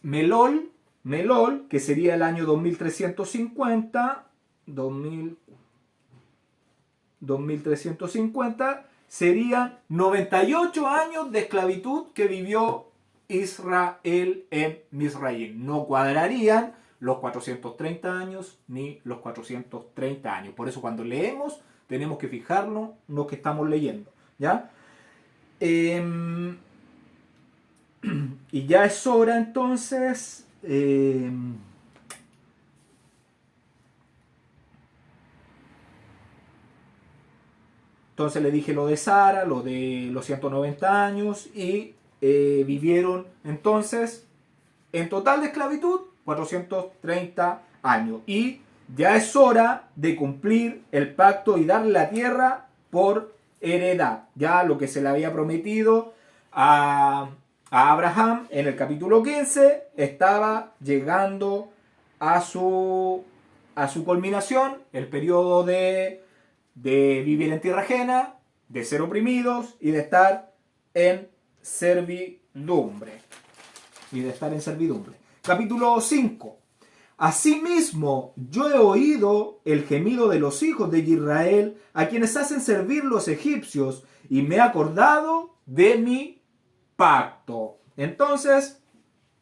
Melol, que sería el año 2350, 2350, serían 98 años de esclavitud que vivió Israel en Misraim. No cuadrarían los 430 años ni los 430 años. Por eso cuando leemos tenemos que fijarnos en lo que estamos leyendo, ¿ya? Y ya es hora entonces entonces le dije lo de Sara, lo de los 190 años y vivieron entonces en total de esclavitud 430 años. Y ya es hora de cumplir el pacto y darle la tierra por heredad. Ya lo que se le había prometido a Abraham en el capítulo 15 estaba llegando a su culminación, el periodo de vivir en tierra ajena, de ser oprimidos y de estar en servidumbre. Capítulo 5. Asimismo, yo he oído el gemido de los hijos de Israel, a quienes hacen servir los egipcios, y me he acordado de mi pacto. Entonces,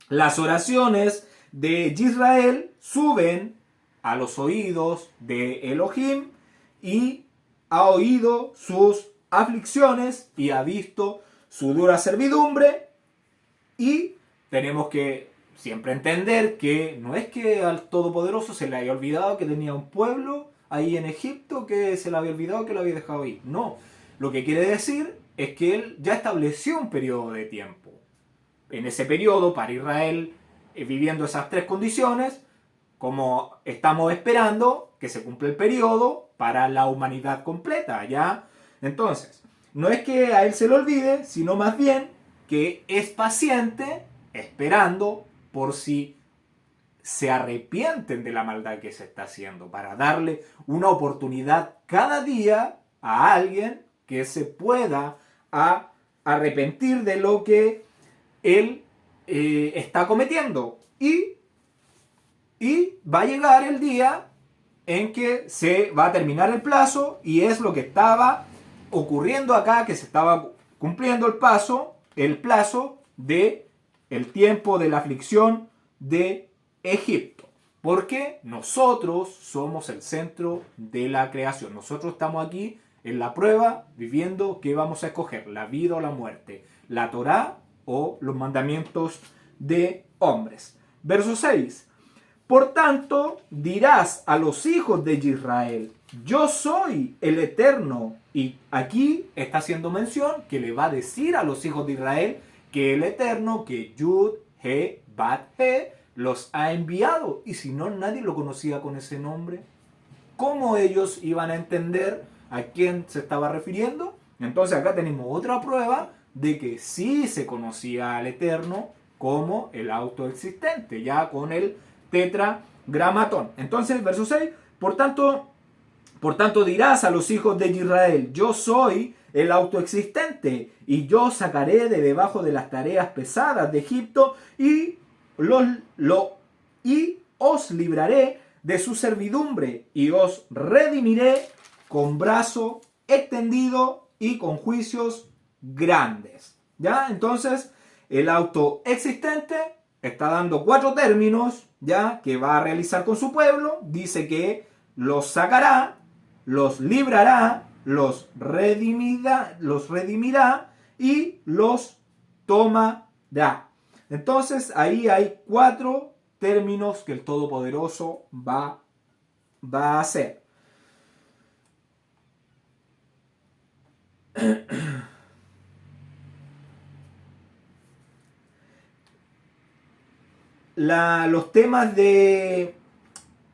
las oraciones de Israel suben a los oídos de Elohim, y ha oído sus aflicciones y ha visto su dura servidumbre. Y tenemos que siempre entender que no es que al Todopoderoso se le haya olvidado que tenía un pueblo ahí en Egipto que se le había olvidado que lo había dejado ahí. No, lo que quiere decir es que él ya estableció un periodo de tiempo. En ese periodo, para Israel, viviendo esas tres condiciones, como estamos esperando que se cumpla el periodo para la humanidad completa, ¿ya? Entonces, no es que a él se le olvide, sino más bien que es paciente esperando por si se arrepienten de la maldad que se está haciendo, para darle una oportunidad cada día a alguien que se pueda arrepentir de lo que él está cometiendo. Y va a llegar el día en que se va a terminar el plazo, y es lo que estaba ocurriendo acá, que se estaba cumpliendo el plazo de el tiempo de la aflicción de Egipto. Porque nosotros somos el centro de la creación. Nosotros estamos aquí en la prueba, viviendo qué vamos a escoger, la vida o la muerte, la Torá o los mandamientos de hombres. Verso 6. Por tanto, dirás a los hijos de Israel, yo soy el Eterno. Y aquí está haciendo mención que le va a decir a los hijos de Israel que el Eterno, que Yud, He, Bat, He, los ha enviado. Y si no, nadie lo conocía con ese nombre. ¿Cómo ellos iban a entender a quién se estaba refiriendo? Entonces acá tenemos otra prueba de que sí se conocía al Eterno como el autoexistente, ya con el tetragramatón. Entonces, verso 6, por tanto dirás a los hijos de Israel, yo soy el autoexistente, y yo sacaré de debajo de las tareas pesadas de Egipto, y os libraré de su servidumbre, y os redimiré con brazo extendido y con juicios grandes. ¿Ya? Entonces, el autoexistente está dando 4 términos, ¿ya?, que va a realizar con su pueblo. Dice que los sacará, los librará, los redimirá y los tomará. Entonces, ahí hay 4 términos que el Todopoderoso va a hacer. Los temas de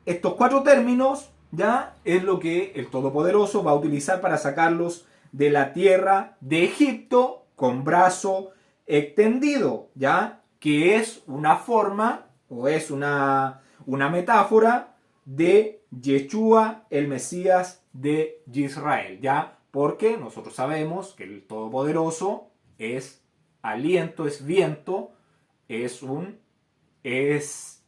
estos 4 términos, ya, es lo que el Todopoderoso va a utilizar para sacarlos de la tierra de Egipto con brazo extendido, ya, que es una forma o es una metáfora de Yeshua, el Mesías de Israel, ya, porque nosotros sabemos que el Todopoderoso es aliento, es viento, es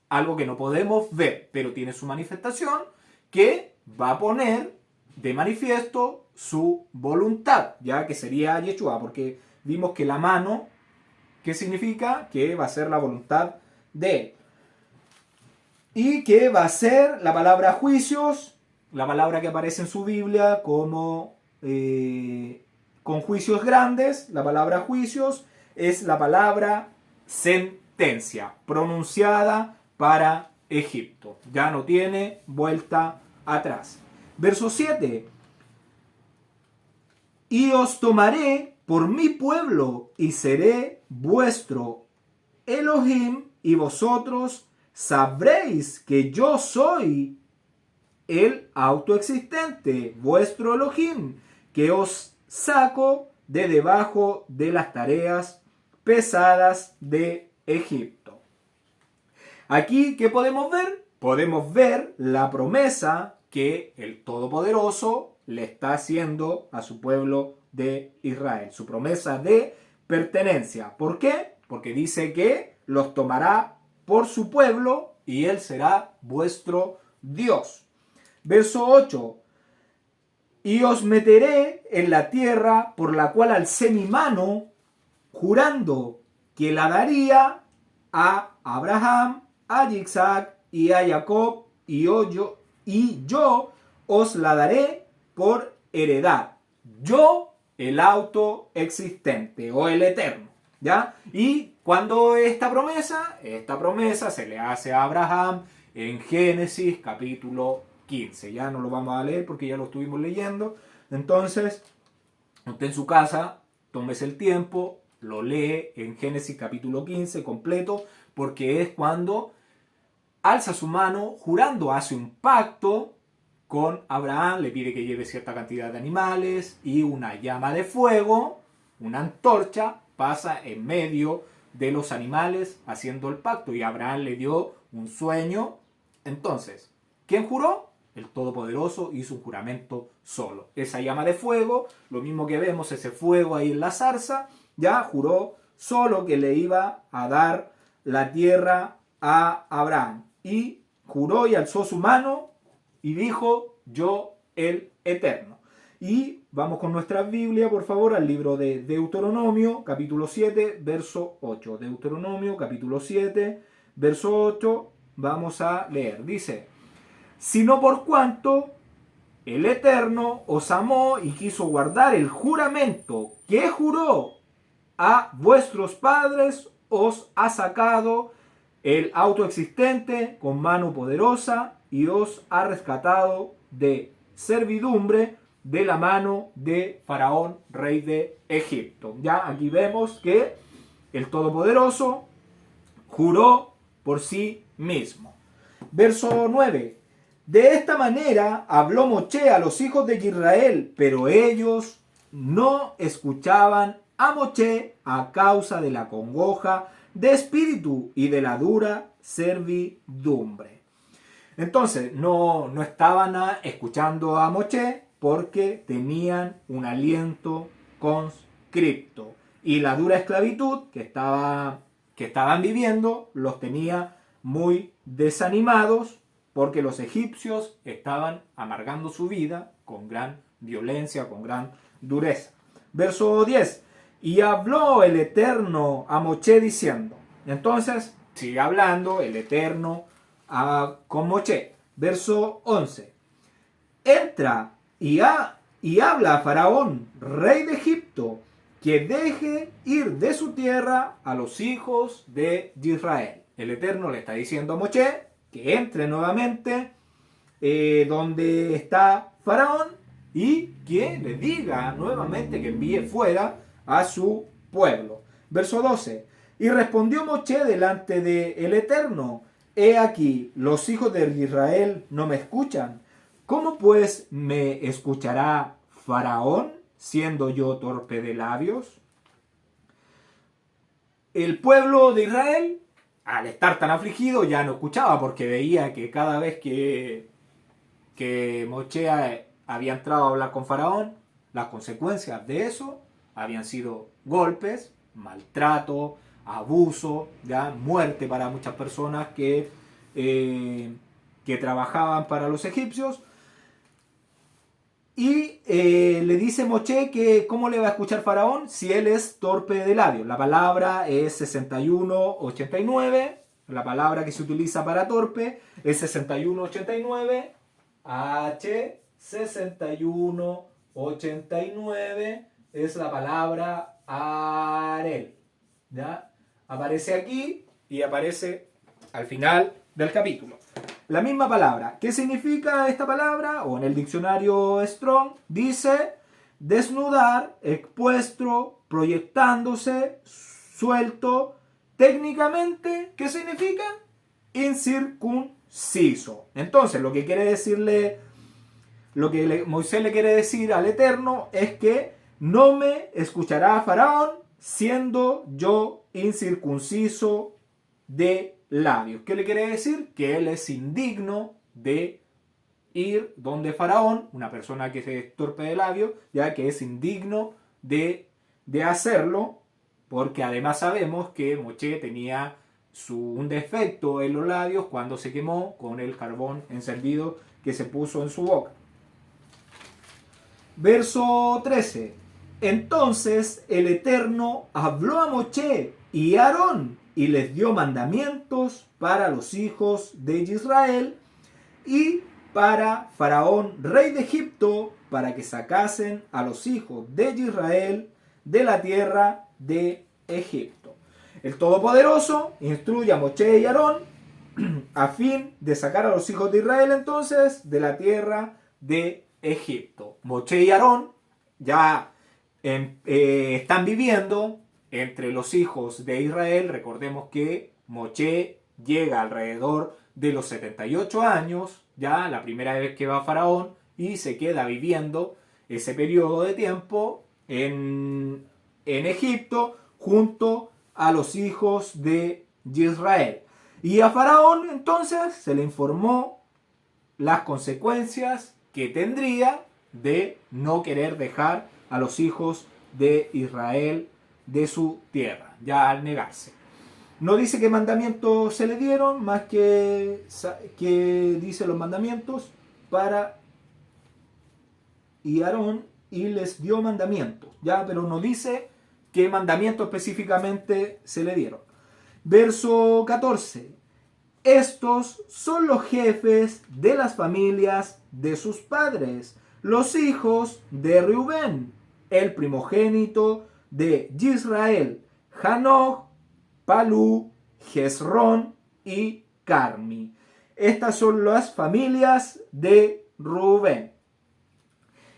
algo que no podemos ver, pero tiene su manifestación que va a poner de manifiesto su voluntad, ya que sería Yeshua, porque vimos que la mano, ¿qué significa? Que va a ser la voluntad de él. Y que va a ser la palabra juicios, la palabra que aparece en su Biblia como con juicios grandes. La palabra juicios es la palabra sentencia pronunciada para Egipto. Ya no tiene vuelta atrás. Verso 7. Y os tomaré por mi pueblo y seré vuestro Elohim, y vosotros sabréis que yo soy el autoexistente, vuestro Elohim, que os saco de debajo de las tareas pesadas de Egipto. Aquí, ¿qué podemos ver? Podemos ver la promesa que el Todopoderoso le está haciendo a su pueblo de Israel. Su promesa de pertenencia. ¿Por qué? Porque dice que los tomará por su pueblo y él será vuestro Dios. Verso 8. Y os meteré en la tierra por la cual alcé mi mano, jurando que la daría a Abraham, a Isaac y a Jacob, y yo os la daré por heredad. Yo, el autoexistente o el eterno. ¿Ya? Y cuando esta promesa se le hace a Abraham en Génesis capítulo 15. Ya no lo vamos a leer porque ya lo estuvimos leyendo. Entonces, usted en su casa, tómese el tiempo, lo lee en Génesis capítulo 15 completo, porque es cuando alza su mano, jurando, hace un pacto con Abraham, le pide que lleve cierta cantidad de animales y una llama de fuego, una antorcha, pasa en medio de los animales haciendo el pacto, y Abraham le dio un sueño. Entonces, ¿quién juró? El Todopoderoso hizo un juramento solo. Esa llama de fuego, lo mismo que vemos, ese fuego ahí en la zarza, ya juró solo que le iba a dar la tierra a Abraham. Y juró y alzó su mano y dijo: yo el Eterno. Y vamos con nuestra Biblia, por favor, al libro de Deuteronomio, capítulo 7, verso 8. Deuteronomio, capítulo 7, verso 8, vamos a leer. Dice: sino por cuanto el Eterno os amó y quiso guardar el juramento que juró a vuestros padres, os ha sacado el autoexistente con mano poderosa y os ha rescatado de servidumbre de la mano de Faraón, rey de Egipto. Ya aquí vemos que el Todopoderoso juró por sí mismo. Verso 9. De esta manera habló Moche a los hijos de Israel, pero ellos no escuchaban a Moche a causa de la congoja de espíritu y de la dura servidumbre. Entonces, no estaban escuchando a Moche porque tenían un aliento conscripto. Y la dura esclavitud que estaban viviendo los tenía muy desanimados, porque los egipcios estaban amargando su vida con gran violencia, con gran dureza. Verso 10. Y habló el Eterno a Moche diciendo. Entonces, sigue hablando el Eterno con Moche. Verso 11. Entra y habla a Faraón, rey de Egipto, que deje ir de su tierra a los hijos de Israel. El Eterno le está diciendo a Moche que entre nuevamente donde está Faraón y que le diga nuevamente que envíe fuera a su pueblo. Verso 12. Y respondió Moche delante del Eterno: he aquí, los hijos de Israel no me escuchan. ¿Cómo pues me escuchará Faraón, siendo yo torpe de labios? El pueblo de Israel, al estar tan afligido, ya no escuchaba, porque veía que cada vez que Moche había entrado a hablar con Faraón, las consecuencias de eso habían sido golpes, maltrato, abuso, ya muerte para muchas personas que trabajaban para los egipcios. Y le dice Moche que cómo le va a escuchar Faraón si él es torpe de labios. La palabra es 6189. La palabra que se utiliza para torpe es 6189. H6189 es la palabra Arel. ¿Ya? Aparece aquí y aparece al final del capítulo. La misma palabra. ¿Qué significa esta palabra? O en el diccionario Strong dice desnudar, expuesto, proyectándose, suelto. Técnicamente, ¿qué significa? Incircunciso. Entonces, lo que quiere decirle, Moisés le quiere decir al Eterno es que no me escuchará Faraón siendo yo incircunciso de labios. ¿Qué le quiere decir? Que él es indigno de ir donde Faraón, una persona que es torpe de labios, ya que es indigno de hacerlo, porque además sabemos que Moche tenía un defecto en los labios cuando se quemó con el carbón encendido que se puso en su boca. Verso 13. Entonces el Eterno habló a Moche y a Aarón y les dio mandamientos para los hijos de Israel y para Faraón, rey de Egipto, para que sacasen a los hijos de Israel de la tierra de Egipto. El Todopoderoso instruye a Moche y Aarón a fin de sacar a los hijos de Israel entonces de la tierra de Egipto. Moche y Aarón ya están viviendo entre los hijos de Israel. Recordemos que Moche llega alrededor de los 78 años, ya la primera vez que va Faraón, y se queda viviendo ese periodo de tiempo en Egipto junto a los hijos de Israel. Y a Faraón entonces se le informó las consecuencias que tendría de no querer dejar a los hijos de Israel de su tierra, ya al negarse. No dice qué mandamientos se le dieron, más que dice los mandamientos para y Aarón, y les dio mandamientos, ya, pero no dice qué mandamientos específicamente se le dieron. Verso 14. Estos son los jefes de las familias de sus padres, los hijos de Reubén, el primogénito de Israel, Hanoch, Palú, Hezrón y Carmi. Estas son las familias de Rubén.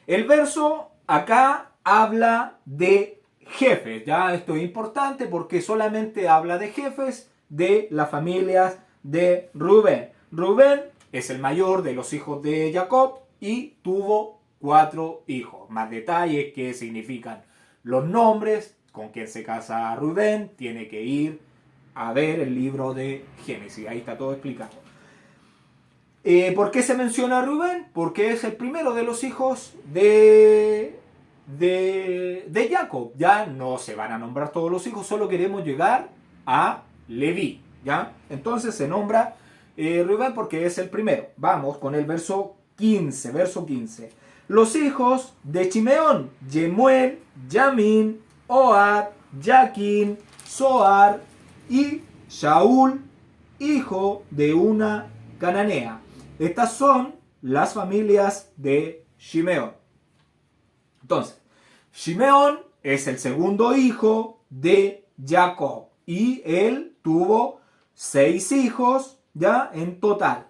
El verso acá habla de jefes, ya esto es importante porque solamente habla de jefes de las familias de Rubén. Rubén es el mayor de los hijos de Jacob y tuvo 4 hijos. Más detalles, qué significan los nombres, con quién se casa Rubén, tiene que ir a ver el libro de Génesis, ahí está todo explicado. ¿Por qué se menciona a Rubén? Porque es el primero de los hijos de Jacob. Ya no se van a nombrar todos los hijos, solo queremos llegar a Leví, ¿ya? Entonces se nombra Rubén porque es el primero. Vamos con el verso 15. Los hijos de Chimeón: Yemuel, Yamin, Ohad, Jaquín, Zohar y Shaul, hijo de una cananea. Estas son las familias de Shimeón. Entonces, Shimeón es el segundo hijo de Jacob y él tuvo 6 hijos ya en total,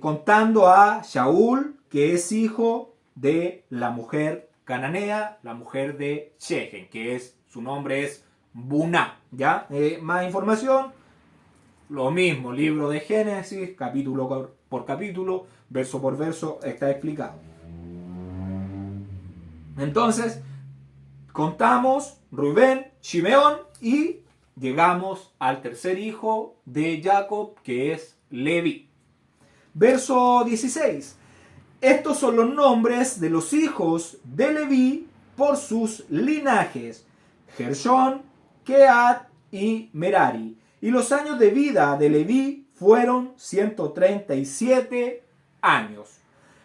contando a Shaul, que es hijo de la mujer cananea, la mujer de Shechem, que su nombre es Buná. ¿Ya? Más información, lo mismo, libro de Génesis, capítulo por capítulo, verso por verso, está explicado. Entonces, contamos Rubén, Shimeón y llegamos al tercer hijo de Jacob, que es Leví. Verso 16. Estos son los nombres de los hijos de Leví por sus linajes: Gershón, Kehat y Merari. Y los años de vida de Leví fueron 137 años.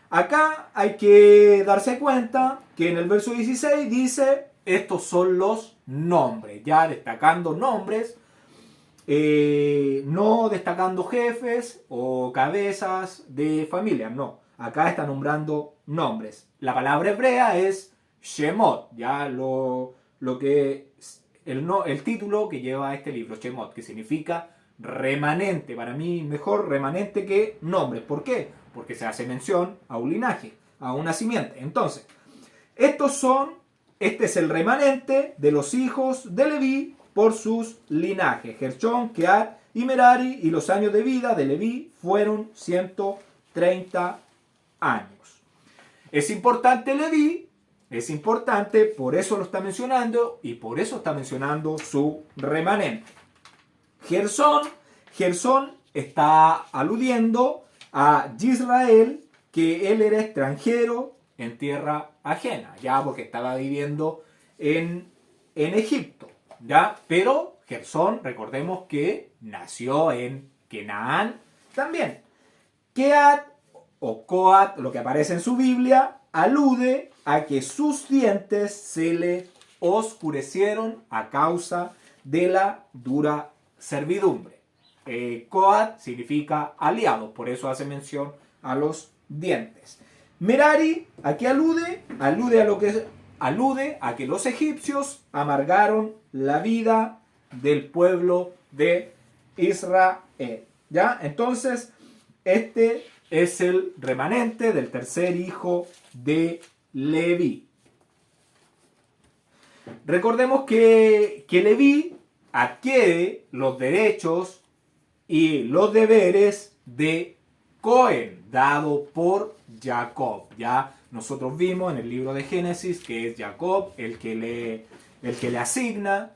Acá hay que darse cuenta que en el verso 16 dice: estos son los nombres, ya destacando nombres, no destacando jefes o cabezas de familia, no. Acá está nombrando nombres. La palabra hebrea es Shemot, ya lo que el título que lleva este libro, Shemot, que significa remanente. Para mí mejor remanente que nombres. ¿Por qué? Porque se hace mención a un linaje, a una simiente. Entonces, este es el remanente de los hijos de Leví por sus linajes: Gershón, Kehat y Merari, y los años de vida de Leví fueron 130 años. Es importante Leví, es importante, por eso lo está mencionando y por eso está mencionando su remanente. Gersón está aludiendo a Israel, que él era extranjero en tierra ajena, ya porque estaba viviendo en Egipto, ya, pero Gersón, recordemos que nació en Canaán también. Kehat o Coat, lo que aparece en su Biblia, alude a que sus dientes se le oscurecieron a causa de la dura servidumbre. Coat significa aliado, por eso hace mención a los dientes. Merari, ¿a qué alude? Alude a que los egipcios amargaron la vida del pueblo de Israel. ¿Ya? Entonces, este es el remanente del tercer hijo de Leví. Recordemos que Leví adquiere los derechos y los deberes de Cohen, dado por Jacob. Ya nosotros vimos en el libro de Génesis que es Jacob el que le asigna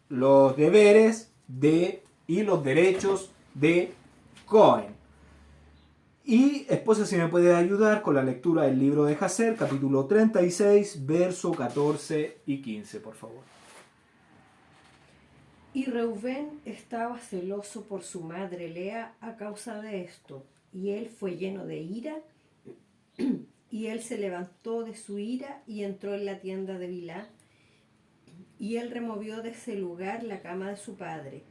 los deberes y los derechos de Cohen. Y esposa, si me puede ayudar con la lectura del libro de Jacer, capítulo 36, verso 14 y 15, por favor. Y Reubén estaba celoso por su madre Lea a causa de esto, y él fue lleno de ira, y él se levantó de su ira y entró en la tienda de Bilhá, y él removió de ese lugar la cama de su padre.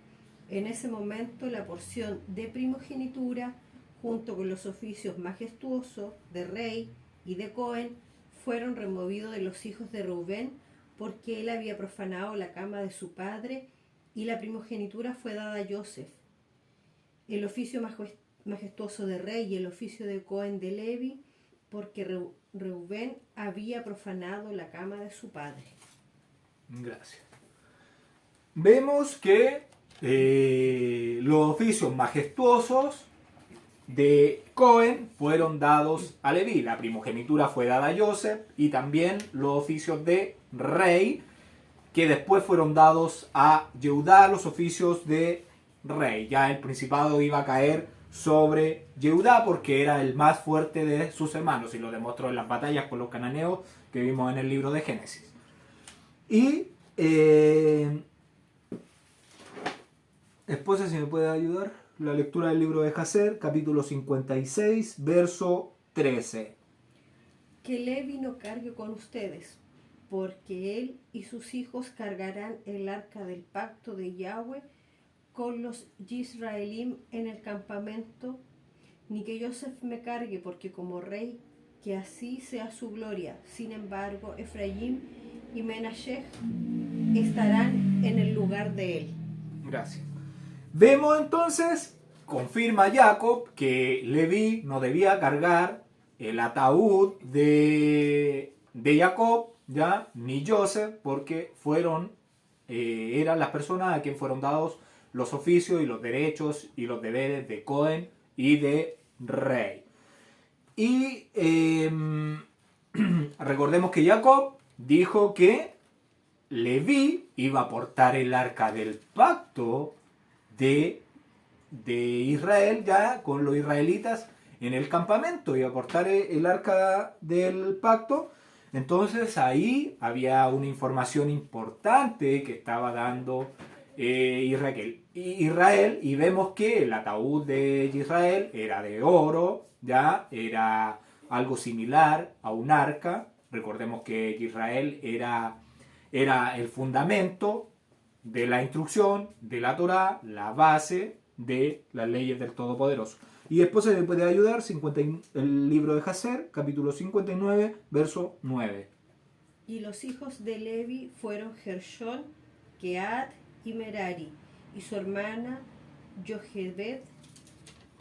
En ese momento la porción de primogenitura, junto con los oficios majestuosos de rey y de Cohen, fueron removidos de los hijos de Reubén, porque él había profanado la cama de su padre, y la primogenitura fue dada a Joseph. El oficio majestuoso de rey y el oficio de Cohen de Levi, porque Reubén había profanado la cama de su padre. Gracias. Vemos que los oficios majestuosos de Cohen fueron dados a Leví. La primogenitura fue dada a Joseph y también los oficios de rey, que después fueron dados a Yehudá, los oficios de rey. Ya el principado iba a caer sobre Yehudá porque era el más fuerte de sus hermanos y lo demostró en las batallas con los cananeos que vimos en el libro de Génesis. Y esposa, si me puede ayudar, la lectura del libro de Jacer, capítulo 56, verso 13. Que Levi no cargue con ustedes, porque él y sus hijos cargarán el arca del pacto de Yahweh con los Yisraelim en el campamento, ni que Joseph me cargue, porque como rey, que así sea su gloria. Sin embargo, Efraín y Menashe estarán en el lugar de él. Gracias. Vemos entonces, confirma Jacob que Leví no debía cargar el ataúd de Jacob, ya, ni Joseph, porque eran las personas a quien fueron dados los oficios y los derechos y los deberes de Cohen y de rey. Y recordemos que Jacob dijo que Leví iba a portar el arca del pacto de Israel, ya con los israelitas en el campamento, iba a portar el arca del pacto. Entonces ahí había una información importante que estaba dando Israel, y vemos que el ataúd de Israel era de oro, ya era algo similar a un arca. Recordemos que Israel era el fundamento de la instrucción, de la Torá, la base de las leyes del Todopoderoso. Y después se le puede ayudar el libro de Jacer, capítulo 59, verso 9. Y los hijos de Levi fueron Gershón, Keat y Merari, y su hermana Jochebed,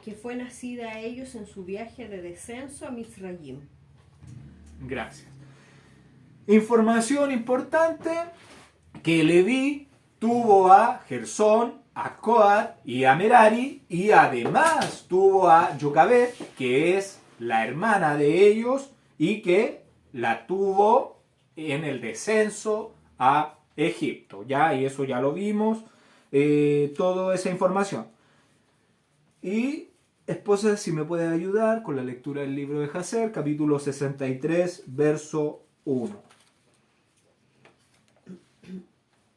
que fue nacida a ellos en su viaje de descenso a Mizraim. Gracias. Información importante, que Leví tuvo a Gersón, a Coat y a Merari, y además tuvo a Jochebed, que es la hermana de ellos y que la tuvo en el descenso a Egipto, ya, y eso ya lo vimos, toda esa información. Y esposa, si me puede ayudar con la lectura del libro de Jacer, capítulo 63, verso 1.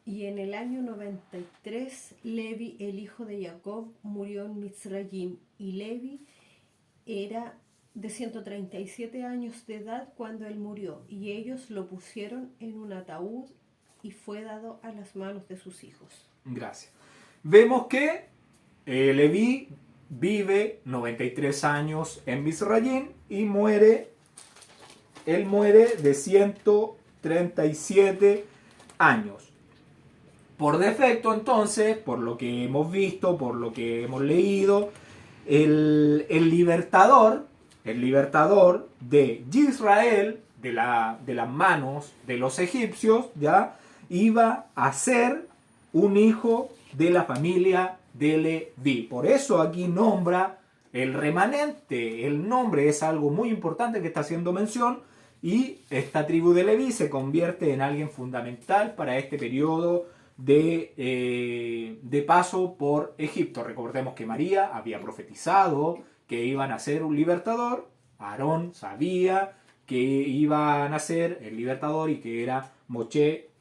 Y en el año 93, Levi, el hijo de Jacob, murió en Mizraim, y Levi era de 137 años de edad cuando él murió, y ellos lo pusieron en un ataúd y fue dado a las manos de sus hijos. Gracias. Vemos que Leví vive 93 años en Mizraim y él muere de 137 años. Por defecto, entonces, por lo que hemos visto, por lo que hemos leído, el libertador de Israel, de las manos de los egipcios, ya iba a ser un hijo de la familia de Leví. Por eso aquí nombra el remanente. El nombre es algo muy importante que está haciendo mención, y esta tribu de Leví se convierte en alguien fundamental para este periodo de paso por Egipto. Recordemos que María había profetizado que iban a ser un libertador. Aarón sabía que iba a nacer el libertador y que era Moshe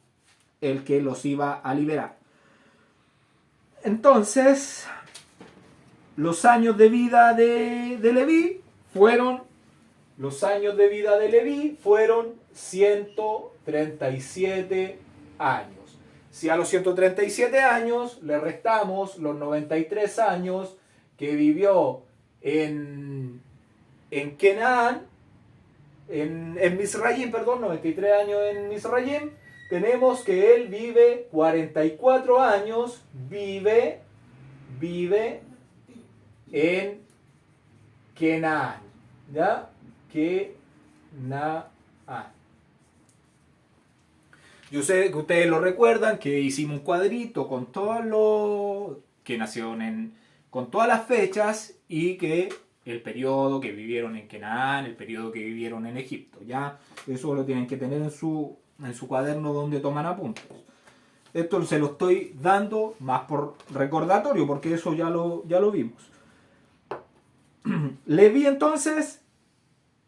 el que los iba a liberar. Entonces, los años de vida de Leví fueron 137 años. Si a los 137 años le restamos los 93 años que vivió en Canaán, en Misraim, 93 años en Misraim, tenemos que él vive 44 años, vive en Canaán, ¿ya? Canaán. Yo sé que ustedes lo recuerdan, que hicimos un cuadrito con todos los que nacieron con todas las fechas, y que el periodo que vivieron en Canaán, el periodo que vivieron en Egipto. Ya eso lo tienen que tener en su cuaderno donde toman apuntes. Esto se lo estoy dando más por recordatorio, porque eso ya lo vimos. Leví, entonces,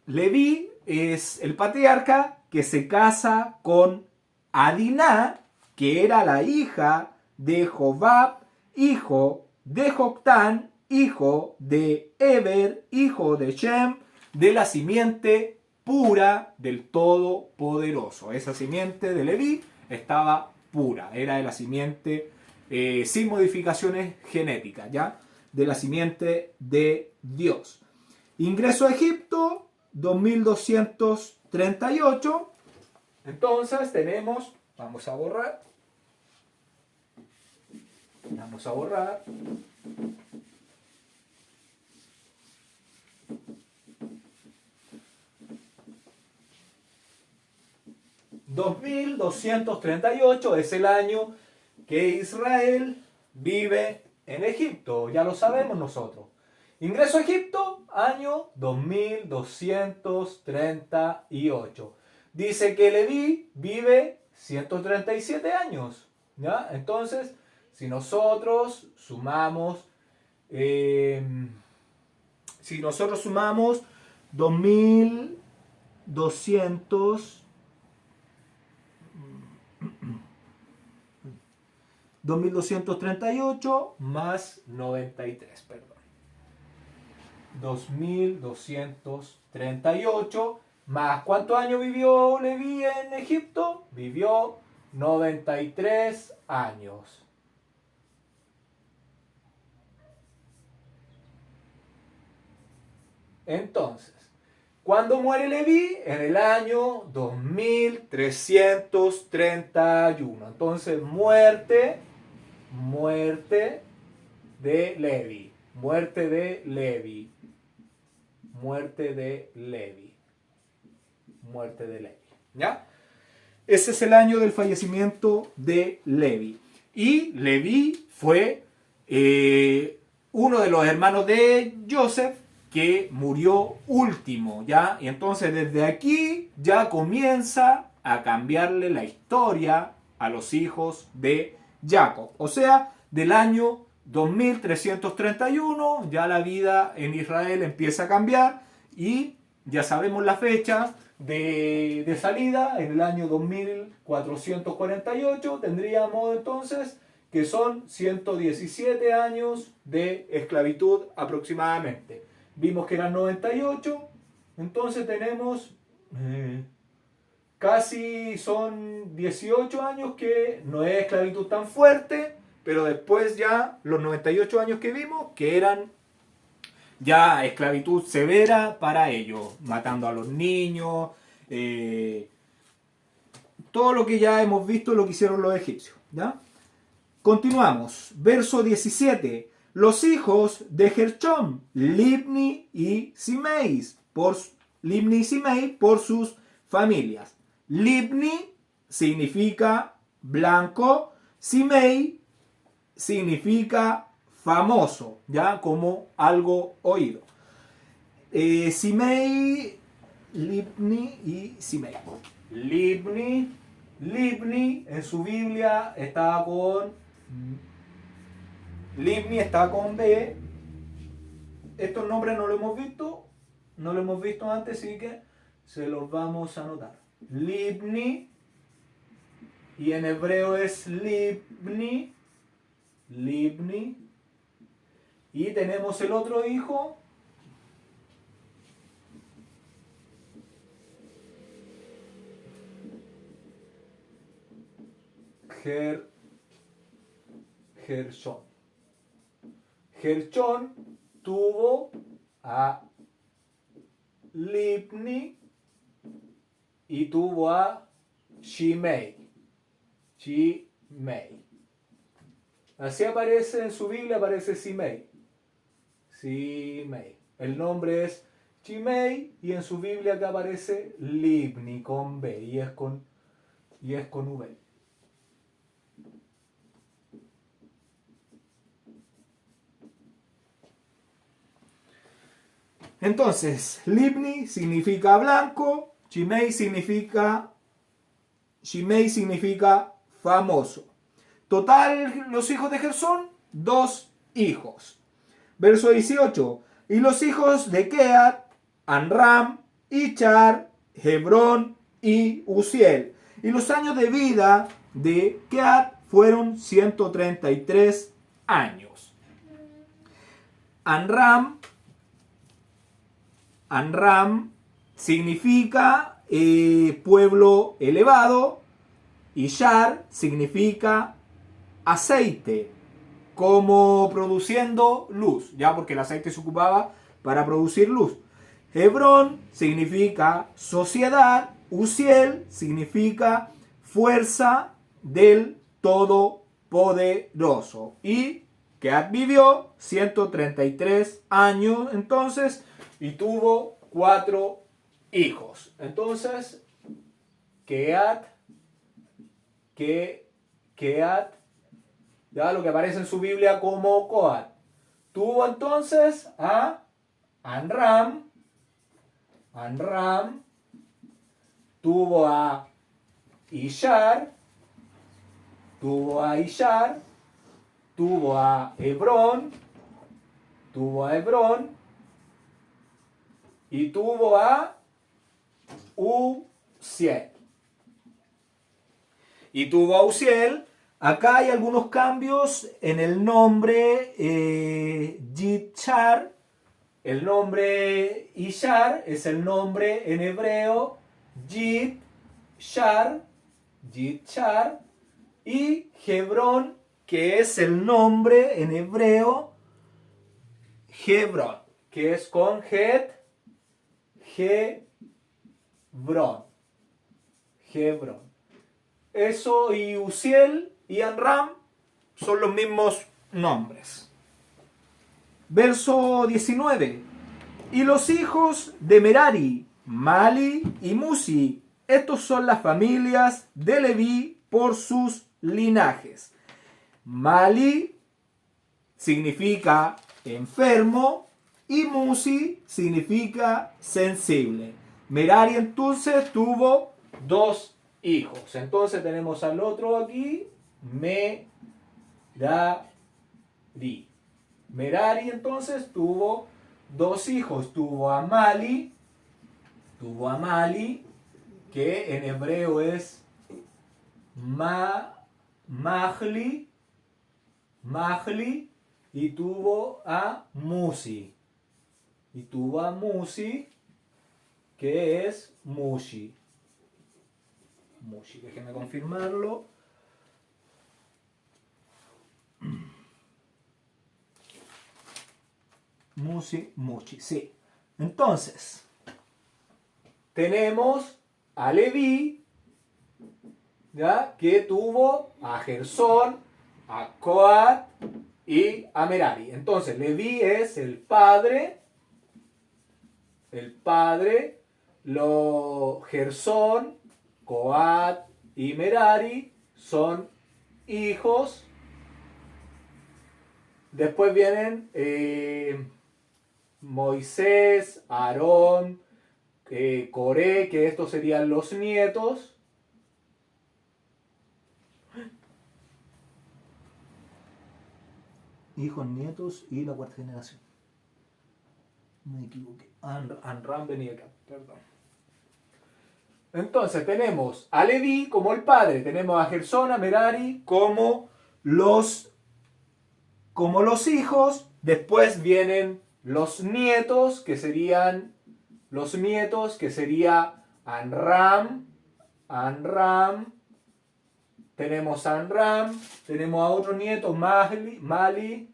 Leví es el patriarca que se casa con Adiná, que era la hija de Jobab, hijo de Joctán, hijo de Eber, hijo de Shem, de la simiente pura del Todopoderoso. Esa simiente de Leví estaba pura, era de la simiente sin modificaciones genéticas, ¿ya? De la simiente de Dios. Ingreso a Egipto, 2238. Entonces tenemos, vamos a borrar. 2238 es el año que Israel vive en Egipto, ya lo sabemos nosotros. Ingreso a Egipto, año 2238. Dice que Leví vive 137 años, ¿ya? Entonces, si nosotros sumamos 2238 más 93, perdón. 2238 más, ¿cuántos años vivió Leví en Egipto? Vivió 93 años. Entonces, ¿cuándo muere Leví? En el año 2331. Entonces, muerte de Leví. Muerte de Leví. ¿Ya? Ese es el año del fallecimiento de Leví. Y Leví fue uno de los hermanos de Joseph que murió último, ¿ya? Y entonces desde aquí ya comienza a cambiarle la historia a los hijos de Jacob. O sea, del año 2331 ya la vida en Israel empieza a cambiar, y ya sabemos la fecha de salida. En el año 2448 tendríamos entonces que son 117 años de esclavitud aproximadamente. Vimos que eran 98, entonces tenemos casi son 18 años que no es esclavitud tan fuerte, pero después ya los 98 años que vimos que eran ya esclavitud severa para ellos, matando a los niños, todo lo que ya hemos visto lo que hicieron los egipcios, ¿ya? Continuamos. Verso 17. Los hijos de Gershón, Libni y Simei, por sus familias. Libni significa blanco, Simei significa famoso, ya como algo oído. Simei, Libni y Simei. Libni en su Biblia está con Libni está con B. Estos nombres no lo hemos visto antes, así que se los vamos a anotar. Libni, y en hebreo es Libni. Y tenemos el otro hijo, Gershón. Gershón tuvo a Libni y tuvo a Shimei. Así aparece en su Biblia, aparece Simei. El nombre es Shimei y en su Biblia acá aparece Libni con B y es con V. Entonces, Libni significa blanco, Shimei significa famoso. Total, los hijos de Gersón, 2 hijos. Verso 18. Y los hijos de Keat, Anram, Ichar, Hebrón y Uziel. Y los años de vida de Keat fueron 133 años. Anram significa pueblo elevado. Ishar significa aceite, como produciendo luz, ya porque el aceite se ocupaba para producir luz. Hebrón significa sociedad, Uziel significa fuerza del Todopoderoso. Y Keat vivió 133 años entonces y tuvo 4 hijos. Entonces, Keat, ya lo que aparece en su Biblia como Coat. Tuvo entonces a Anram, tuvo a Ishar, tuvo a Hebrón, y tuvo a Uziel. Acá hay algunos cambios en el nombre Yitchar. El nombre Ishar es el nombre en hebreo Yitchar. Y Hebrón, que es el nombre en hebreo Hebrón, que es con Hebrón. Eso y Uziel y Anram son los mismos nombres. Verso 19. Y los hijos de Merari, Mali y Musi. Estos son las familias de Leví por sus linajes. Mali significa enfermo y Musi significa sensible. Merari entonces tuvo 2 hijos. Entonces tenemos al otro aquí, Merari entonces tuvo 2 hijos. Tuvo a Mali, que en hebreo es Mahli, y tuvo a Musi. Que es Mushi. Déjenme confirmarlo. Mushi, sí. Entonces, tenemos a Leví, ¿ya? Que tuvo a Gersón, a Coat y a Merari. Entonces, Leví es el padre, Gersón, Coat y Merari son hijos. Después vienen Moisés, Aarón, Coré, que estos serían los nietos. Hijos, nietos y la cuarta generación. Me equivoqué. Amram venía acá, perdón. Entonces tenemos a Leví como el padre, tenemos a Gersón, a Merari como los hijos. Después vienen los nietos, que serían Amram. Tenemos a Amram, tenemos a otro nieto, Mali,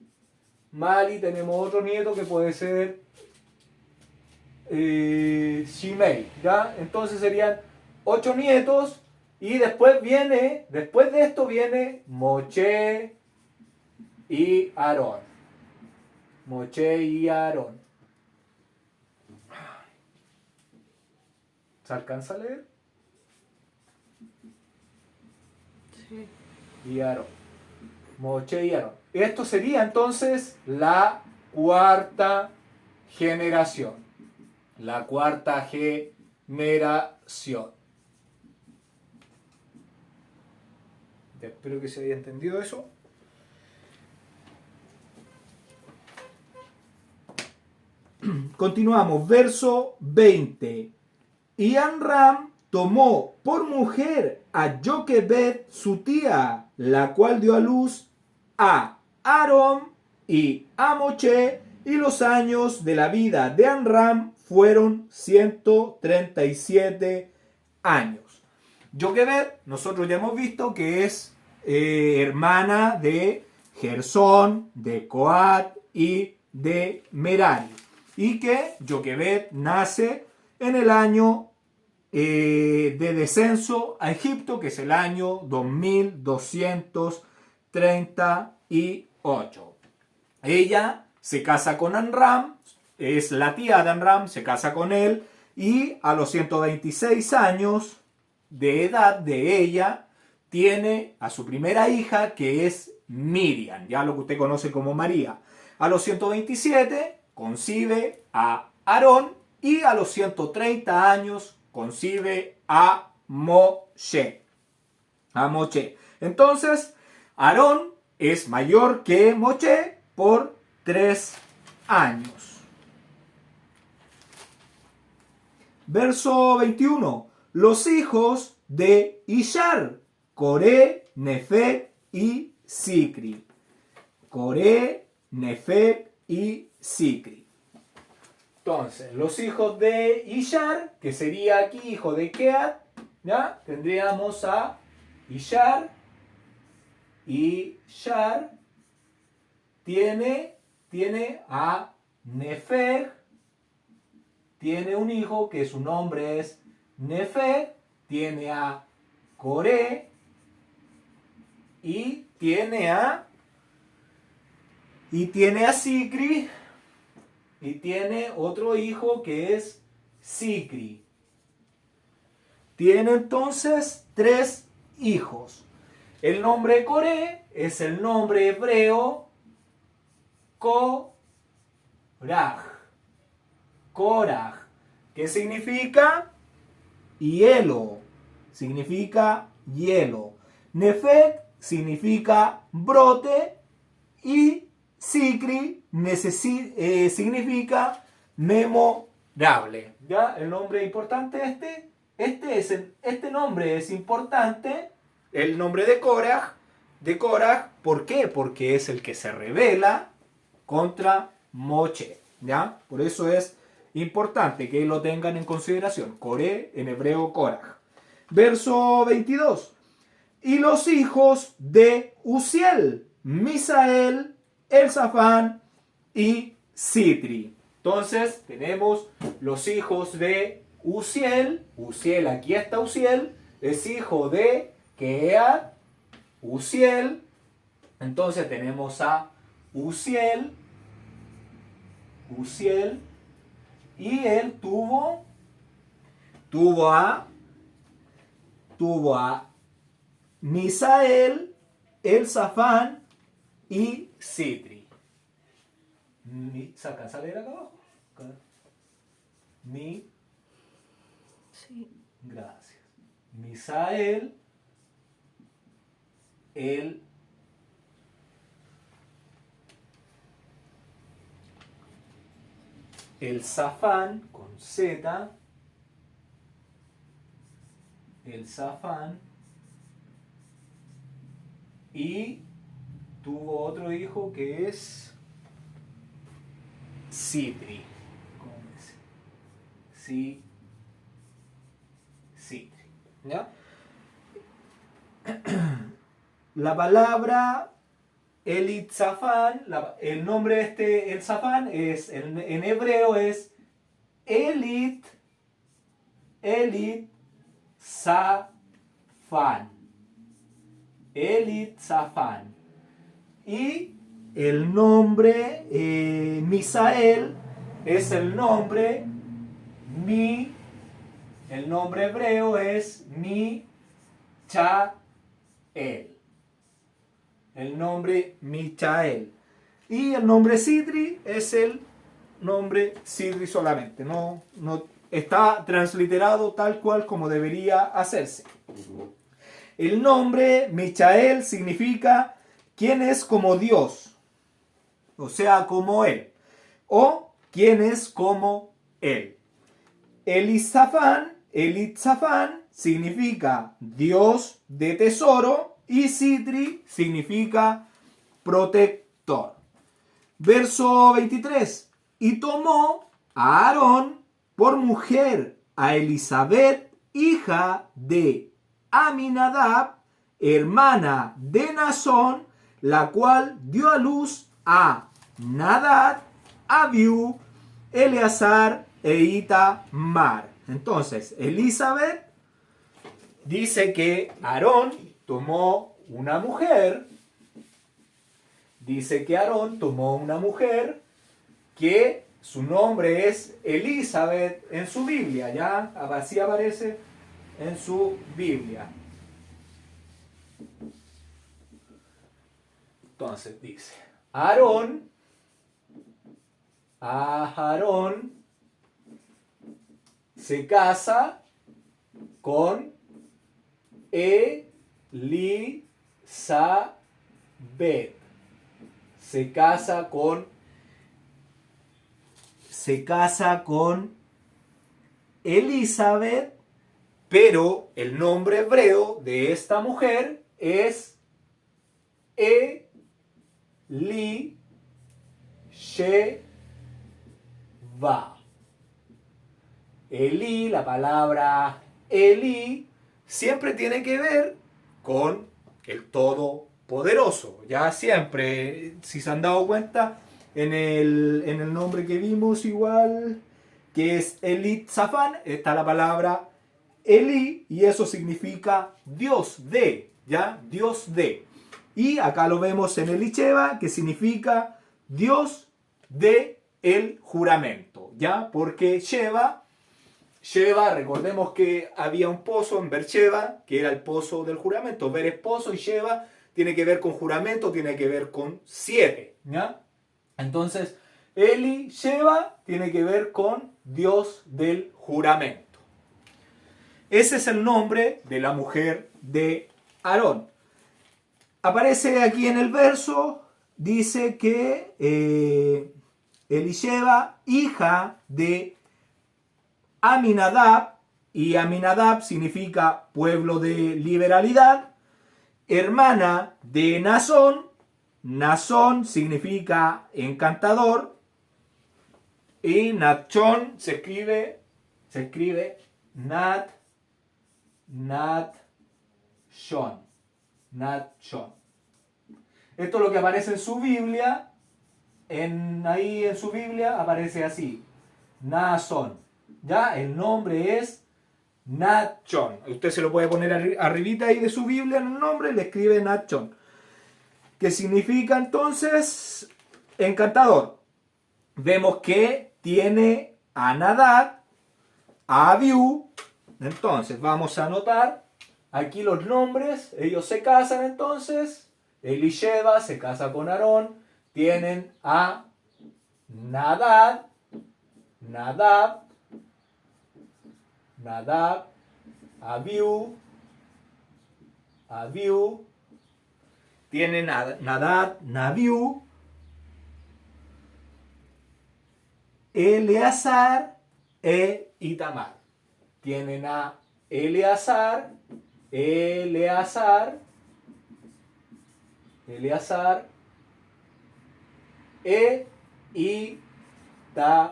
tenemos otro nieto que puede ser Shimei, ¿ya? Entonces serían 8 nietos y después de esto viene Moche y Aarón. ¿Se alcanza a leer? Sí. Y Aarón. Moche y Aarón. Esto sería entonces la cuarta generación. La cuarta generación. Espero que se haya entendido eso. Continuamos, verso 20. Y Amram tomó por mujer a Joquebed, su tía, la cual dio a luz a Aarón y a Moche, y los años de la vida de Amram fueron 137 años. Joquebed, nosotros ya hemos visto que es hermana de Gersón, de Coat y de Merari. Y que Joquebed nace en el año de descenso a Egipto, que es el año 2238. Ella se casa con Amram, es la tía de Amram, se casa con él, y a los 126 años de edad de ella tiene a su primera hija, que es Miriam, ya lo que usted conoce como María. A los 127 concibe a Aarón y a los 130 años concibe a Moche. Entonces, Aarón es mayor que Moche por 3 años. Verso 21. Los hijos de Ishar, Coré, Nefeg y Sicri. Coré, Nefeg y Sicri. Entonces, los hijos de Ishar, que sería aquí hijo de Keat, ¿ya? Tendríamos a Ishar. Ishar tiene a Nefeg, tiene un hijo que su nombre es Nefeg, tiene a Coré y tiene a Sicri. Y tiene otro hijo que es Sicri. Tiene entonces 3 hijos. El nombre de Coré es el nombre hebreo Korah. Korah, que significa hielo. Nefeg significa brote y Sicri significa memorable. ¿Ya? El nombre importante este nombre es importante, el nombre de Korah. ¿Por qué? Porque es el que se rebela contra Moche. ¿Ya? Por eso es importante que lo tengan en consideración. Coré, en hebreo Korah. Verso 22. Y los hijos de Uziel, Misael, Elzafán y Sitri. Entonces tenemos los hijos de Uziel. Uziel, aquí está Uziel. Es hijo de Keat, Uziel. Entonces tenemos a Uziel, y él tuvo a Misael, Elzafán y Sitri. ¿Alcanza a leer acá abajo? Sí. Gracias. Misael, Elzafán con Z, Elzafán, y tuvo otro hijo que es Sitri. ¿Cómo es? Sitri. ¿Ya? La palabra Elitzafán, el nombre Elzafán es en hebreo es Elitzafán. Elitzafán. Y el nombre Misael es el nombre hebreo es Michael. El nombre Michael. Y el nombre Sitri es el nombre Sitri solamente. No está transliterado tal cual como debería hacerse. El nombre Michael significa quien es como Dios, o sea, como Él, o quien es como Él. Elitzafán significa Dios de tesoro y Sitri significa protector. Verso 23. Y tomó a Aarón por mujer a Elisabet, hija de Aminadab, hermana de Nazón, la cual dio a luz a Nadab, Abiú, Eleazar e Itamar. Entonces, Elisabet dice que Aarón tomó una mujer. Dice que Aarón tomó una mujer que su nombre es Elisabet en su Biblia. Ya así aparece en su Biblia. Entonces dice, Aarón se casa con Elisabet. Se casa con Elisabet, pero el nombre hebreo de esta mujer es Elisheva. Eli, la palabra Eli, siempre tiene que ver con el Todopoderoso. Ya siempre, si se han dado cuenta, en el nombre que vimos igual, que es Elitzafán, está la palabra Eli, y eso significa Dios de, ¿ya? Dios de. Y acá lo vemos en Elisheva, que significa Dios de el juramento, ¿ya? Porque Sheva, recordemos que había un pozo en Beersheba, que era el pozo del juramento. Ber es pozo y Sheva tiene que ver con juramento, tiene que ver con 7, ¿ya? Entonces, Elisheva tiene que ver con Dios del juramento. Ese es el nombre de la mujer de Aarón. Aparece aquí en el verso, dice que Elisheva, hija de Aminadab, y Aminadab significa pueblo de liberalidad, hermana de Nazón. Nazón significa encantador, y Nachón se escribe Natshon. Esto es lo que aparece en su Biblia. Ahí en su Biblia aparece así: Nazón. Ya, el nombre es Nachón. Usted se lo puede poner arribita ahí de su Biblia en el nombre, le escribe Nachón. que significa entonces encantador. Vemos que tiene a Nadab, a Abiú. Entonces vamos a anotar aquí los nombres. Ellos se casan entonces. Elisheba se casa con Aarón. Tienen a Nadab, Abiú. Tienen a Nadab, Abiú, Eleazar e Itamar. Tienen a Eleazar e Itamar.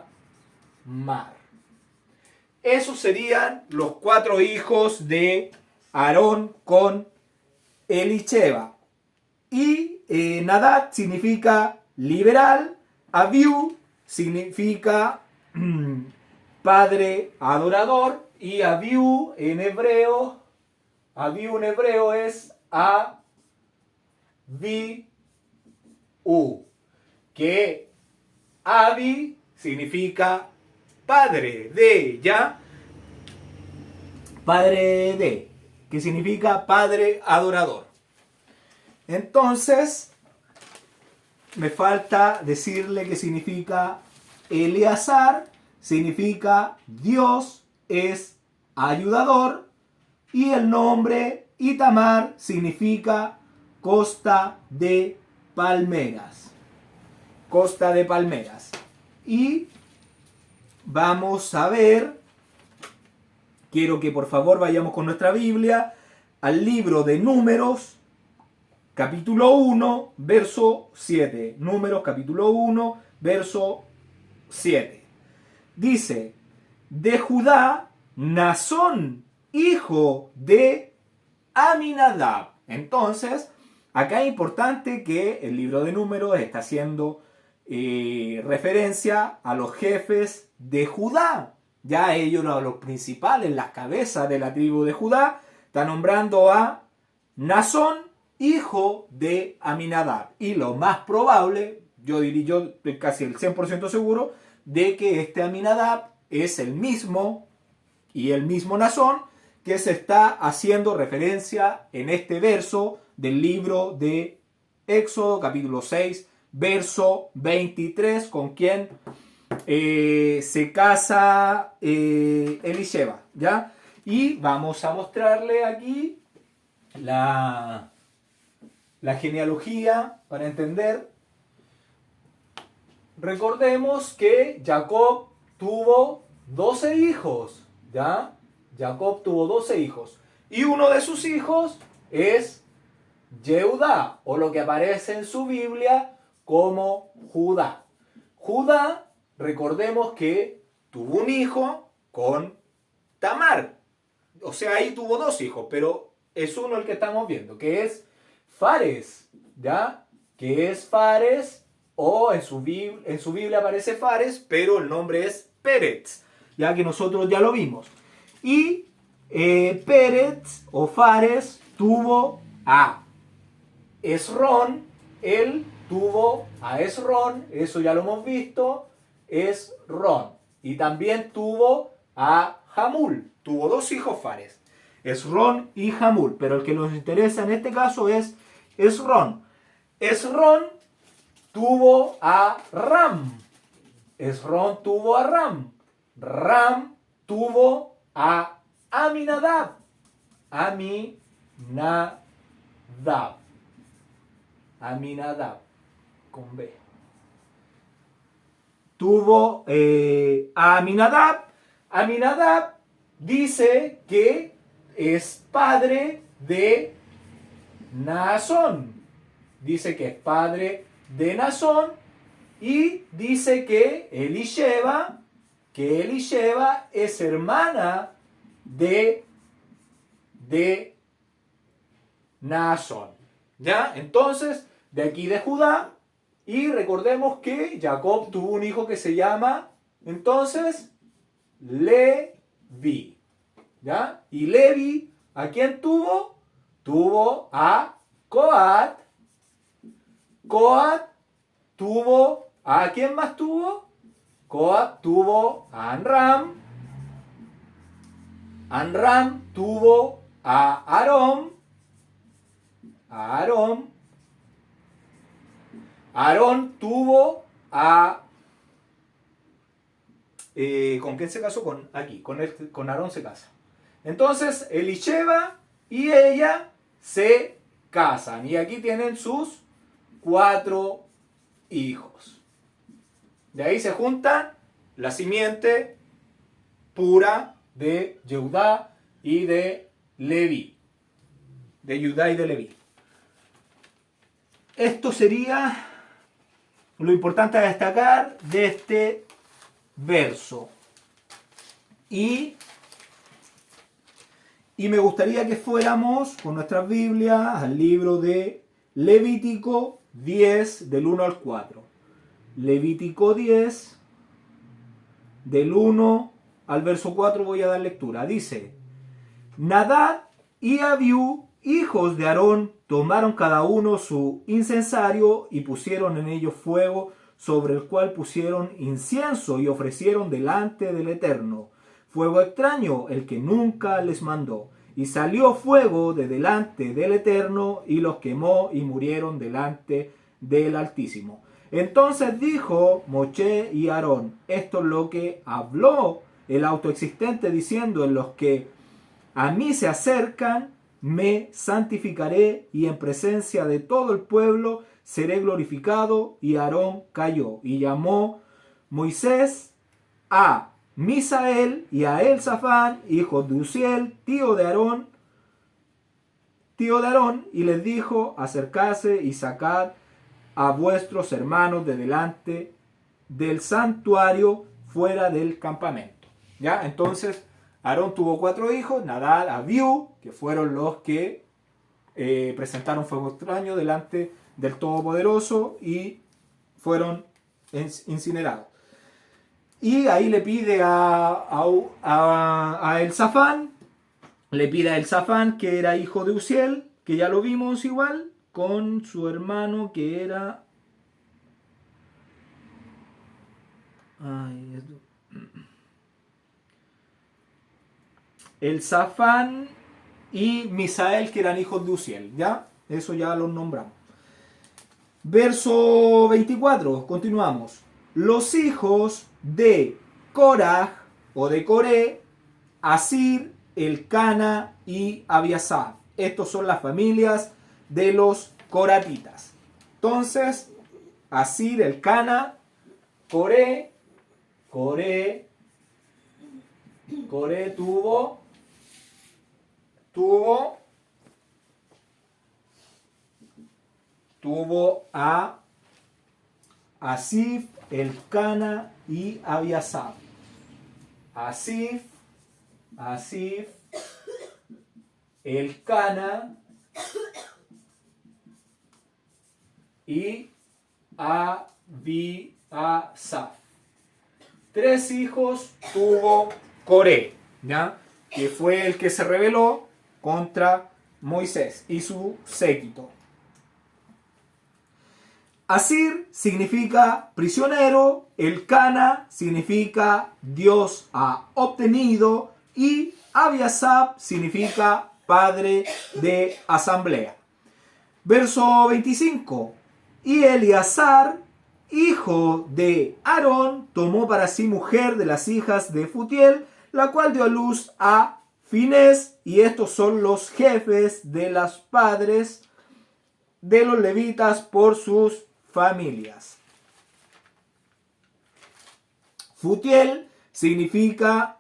Esos serían los 4 hijos de Aarón con Elisheba. Y Nadab significa liberal, Abiú significa padre adorador, y Abiú en hebreo es Abiú, que Abi significa padre de, ¿ya? Padre de, que significa padre adorador. Entonces, me falta decirle que significa Eleazar, significa Dios es ayudador, y el nombre Itamar significa costa de palmeras. Costa de palmeras. Y vamos a ver, quiero que por favor vayamos con nuestra Biblia al libro de Números, capítulo 1, verso 7. Números, capítulo 1, verso 7. Dice, de Judá, Naasón, hijo de Aminadab. Entonces, acá es importante que el libro de Números está haciendo referencia a los jefes de Judá. Ya ellos, los principales, las cabezas de la tribu de Judá, está nombrando a Naasón, hijo de Aminadab. Y lo más probable, yo estoy casi el 100% seguro, de que este Aminadab es el mismo Naasón que se está haciendo referencia en este verso del libro de Éxodo, capítulo 6, verso 23, con quien se casa Elisheba, ¿ya? Y vamos a mostrarle aquí la genealogía para entender. Recordemos que Jacob tuvo 12 hijos, ¿ya? Jacob tuvo 12 hijos. Y uno de sus hijos es Yehudá, o lo que aparece en su Biblia como Judá. Judá, recordemos que tuvo un hijo con Tamar. O sea, ahí tuvo 2 hijos, pero es uno el que estamos viendo, que es Fares, ¿ya? Que es Fares, o en su Biblia aparece Fares, pero el nombre es Pérez, ya que nosotros ya lo vimos. Y Pérez o Fares tuvo a Esrón, él tuvo a Esrón, eso ya lo hemos visto, Esrón. Y también tuvo a Hamul, tuvo 2 hijos Fares, Esrón y Hamul, pero el que nos interesa en este caso es Esrón. Esrón tuvo a Ram, Esrón tuvo a Ram, Ram tuvo a Aminadab, Aminadab, con B. Tuvo a Aminadab. Aminadab dice que es padre de Naasón. Dice que es padre de Naasón, y dice que Elisheba es hermana de Naasón. ¿Ya? Entonces, de aquí de Judá, y recordemos que Jacob tuvo un hijo que se llama, entonces, Levi. ¿Ya? Y Levi, ¿a quién tuvo? Tuvo a Coat, Coat tuvo, ¿a quién más tuvo? Coat tuvo a Amram. Amram tuvo a Aarón. Aarón tuvo a... ¿con quién se casó? Con Aarón se casa. Entonces, Elisheba y ella se casan. Y aquí tienen sus 4 hijos. De ahí se juntan la simiente pura de Judá y de Leví. De Judá y de Leví. Esto sería lo importante a destacar de este verso. Y me gustaría que fuéramos con nuestras Biblias al libro de Levítico 10, del 1 al 4. Levítico 10, del 1 al verso 4 voy a dar lectura. Dice: Nadab y Abiú, hijos de Aarón, tomaron cada uno su incensario y pusieron en ello fuego, sobre el cual pusieron incienso y ofrecieron delante del Eterno fuego extraño, el que nunca les mandó. Y salió fuego de delante del Eterno y los quemó y murieron delante del Altísimo. Entonces dijo Moisés y Aarón: esto es lo que habló el autoexistente, diciendo: en los que a mí se acercan, me santificaré, y en presencia de todo el pueblo seré glorificado. Y Aarón cayó, y llamó Moisés a Misael y a Elzafán, hijos de Uziel, tío de Aarón, y les dijo: acercarse y sacad a vuestros hermanos de delante del santuario, fuera del campamento. ¿Ya? Entonces Aarón tuvo 4 hijos, Nadab, Abiú, que fueron los que presentaron fuego extraño delante del Todopoderoso y fueron incinerados. Y ahí le pide a Elzafán, que era hijo de Uziel, que ya lo vimos igual, con su hermano que era... Elzafán y Misael, que eran hijos de Uziel, ¿ya? Eso ya los nombramos. Verso 24, continuamos. Los hijos de Korah o de Coré, Asir, Elcana y Abiasaf. Estos son las familias de los coratitas. Entonces, Asir, Elcana, Coré tuvo a Asif, Elcana y Abiasaf. Asif, Elcana y Abiasaf. 3 hijos tuvo Coré, ¿ya? Que fue el que se rebeló contra Moisés y su séquito. Asir significa prisionero, Elcana significa Dios ha obtenido y Abiasaf significa padre de asamblea. Verso 25. Y Eleazar, hijo de Aarón, tomó para sí mujer de las hijas de Futiel, la cual dio a luz a Finés, y estos son los jefes de los padres de los levitas por sus familias. Futiel significa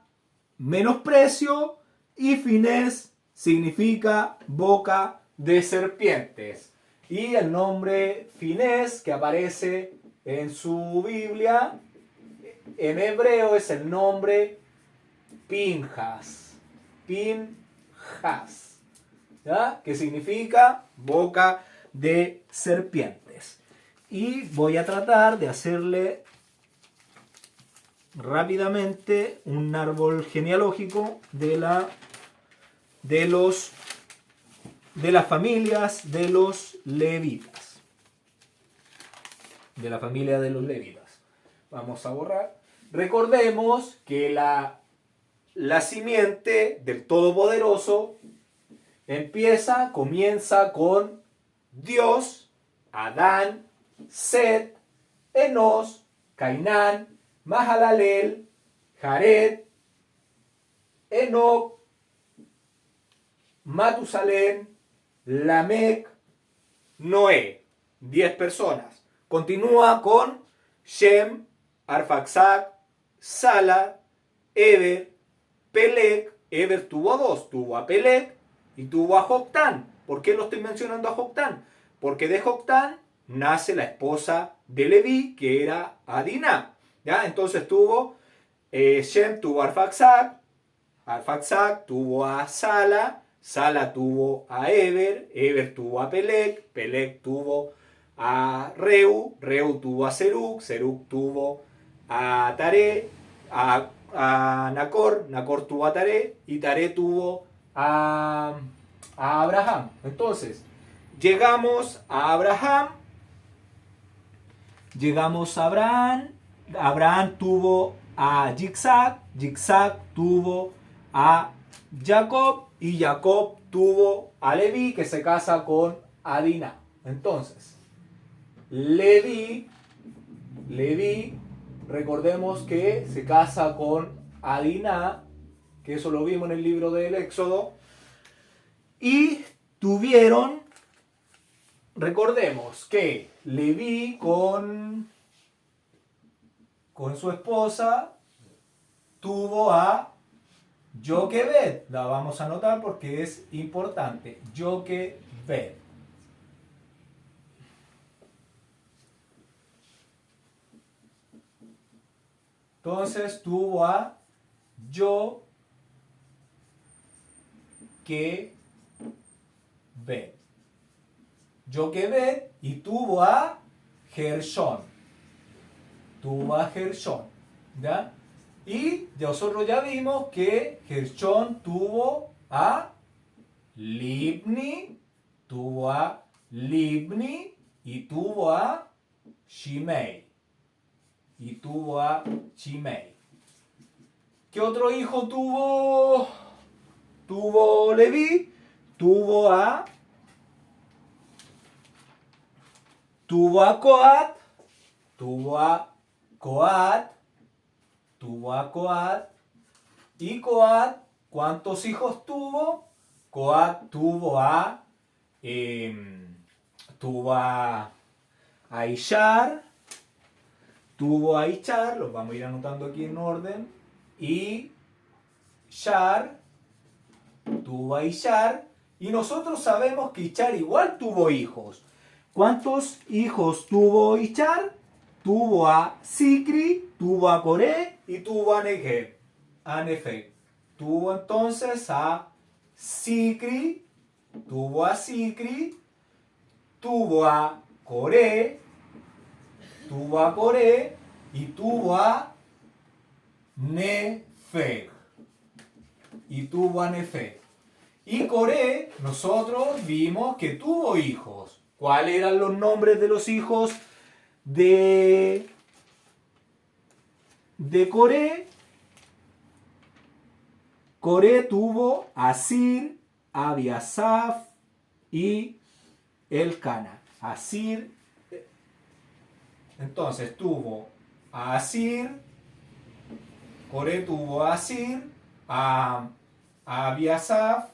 menosprecio y Finés significa boca de serpientes. Y el nombre Finés que aparece en su Biblia en hebreo es el nombre Pinjas, ¿ya? Que significa boca de serpientes. Y voy a tratar de hacerle rápidamente un árbol genealógico de las familias de los levitas. de la familia de los levitas. Vamos a borrar. Recordemos que la simiente del Todopoderoso comienza con Dios, Adán, Set, Enos, Cainán, Mahalalel, Jared, Enoc, Matusalén, Lamec, Noé. 10 personas. Continúa con Shem, Arfaxad, Sala, Eber, Peleg. Eber tuvo 2. Tuvo a Peleg y tuvo a Joctán. ¿Por qué lo estoy mencionando a Joctán? Porque de Joctán nace la esposa de Leví, que era Adiná. ¿Ya? Entonces tuvo Shem tuvo a Arfaxad, Arfaxad tuvo a Sala, Sala tuvo a Eber, Eber tuvo a Peleg, Peleg tuvo a Reu, Reu tuvo a Serug, Serug tuvo a Taré, a Nacor, Nacor tuvo a Taré y Taré tuvo a Abraham. Entonces, llegamos a Abraham, Abraham tuvo a Yitzhak, Yitzhak tuvo a Jacob y Jacob tuvo a Leví, que se casa con Adiná. Entonces, Leví, recordemos que se casa con Adiná, que eso lo vimos en el libro del Éxodo, y tuvieron, recordemos que Leví con su esposa tuvo a Joquebed. La vamos a anotar porque es importante. Joquebed. Entonces tuvo a Joquebed. Joquebed y tuvo a Gershón. ¿Ya? Y nosotros ya vimos que Gershón tuvo a Libni y tuvo a Shimei. ¿Qué otro hijo tuvo Leví? Tuvo a Coat, y Coat, ¿cuántos hijos tuvo? Coat tuvo a Ishar, los vamos a ir anotando aquí en orden, y Shar tuvo a Ishar, y nosotros sabemos que Ishar igual tuvo hijos. ¿Cuántos hijos tuvo Ishar? Tuvo a Sicri, tuvo a Coré y tuvo a Nefeg. Tuvo entonces a Sicri, tuvo a Coré, y tuvo a Nefeg. Y Coré, nosotros vimos que tuvo hijos. ¿Cuáles eran los nombres de los hijos de Coré? Coré tuvo a Asir, Abiasaf y Elcana. Entonces tuvo a Asir, Coré tuvo a Asir, a Abiasaf,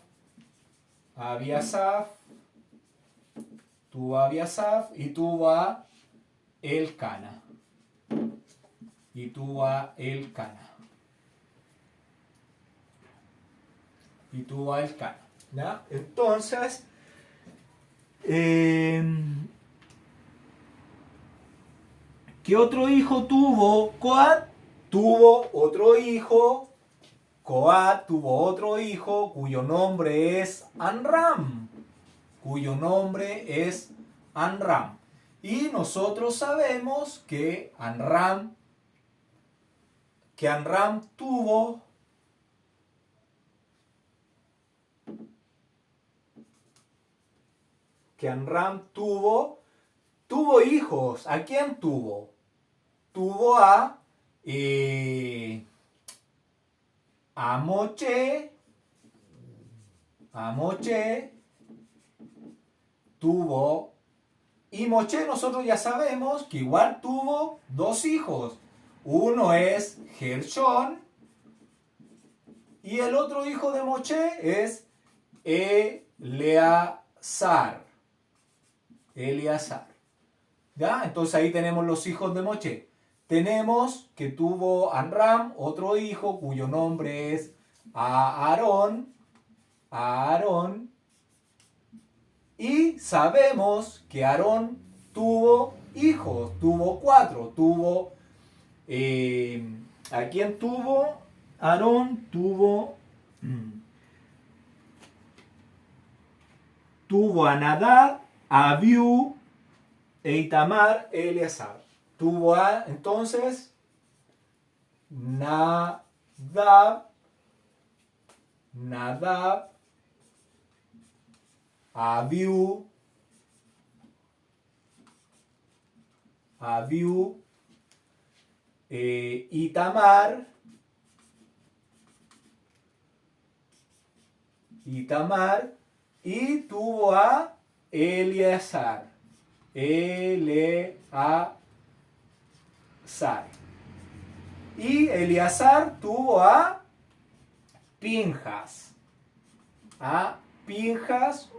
tuvo a Abiasaf y tuvo a Elcana. ¿Ya? Entonces, ¿qué otro hijo tuvo Coat? Tuvo otro hijo cuyo nombre es Anram. Y nosotros sabemos que Anram tuvo tuvo hijos. ¿A quién tuvo? Tuvo a Moche, tuvo, y Moche nosotros ya sabemos que igual tuvo dos hijos. Uno es Gershón y el otro hijo de Moche es Eleazar. ¿Ya? Entonces ahí tenemos los hijos de Moche. Tenemos que tuvo Amram otro hijo cuyo nombre es Aarón. Y sabemos que Aarón tuvo hijos, tuvo 4. ¿A quién tuvo? Aarón tuvo a Nadab, a Abiú, e Itamar, Eleazar. Tuvo a, entonces, Nadab, Abiú, Itamar, y tuvo a Eleazar. Y Eleazar tuvo a Pinjas.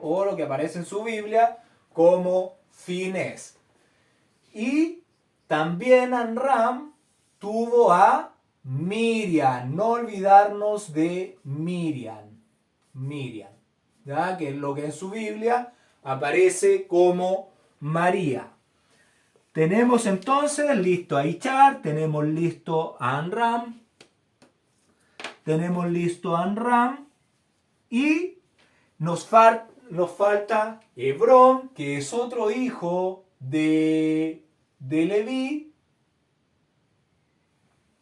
O lo que aparece en su Biblia como Finés. Y también Amram tuvo a Miriam. No olvidarnos de Miriam. ¿Ya? Que es lo que en su Biblia aparece como María. Tenemos entonces listo a Ichar, tenemos listo a Amram, y nos falta Hebrón, que es otro hijo de Leví.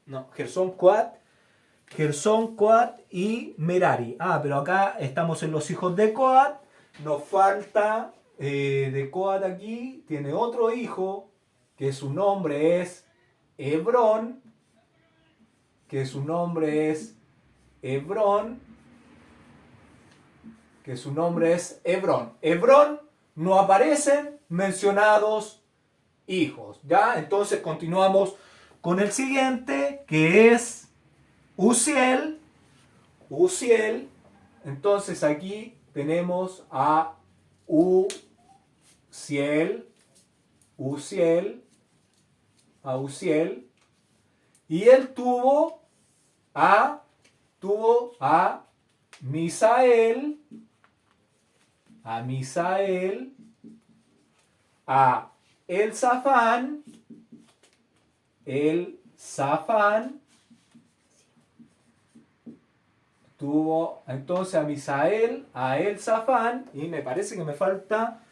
No, Gersón, Coat y Merari. Pero acá estamos en los hijos de Coat. Nos falta de Coat aquí, tiene otro hijo, que su nombre es Hebrón. Hebrón no aparecen mencionados hijos. ¿Ya? Entonces continuamos con el siguiente, que es Uziel. Entonces aquí tenemos a Uziel, y él tuvo a Misael, a Elzafán, tuvo entonces a Misael, a Elzafán, y me parece que me falta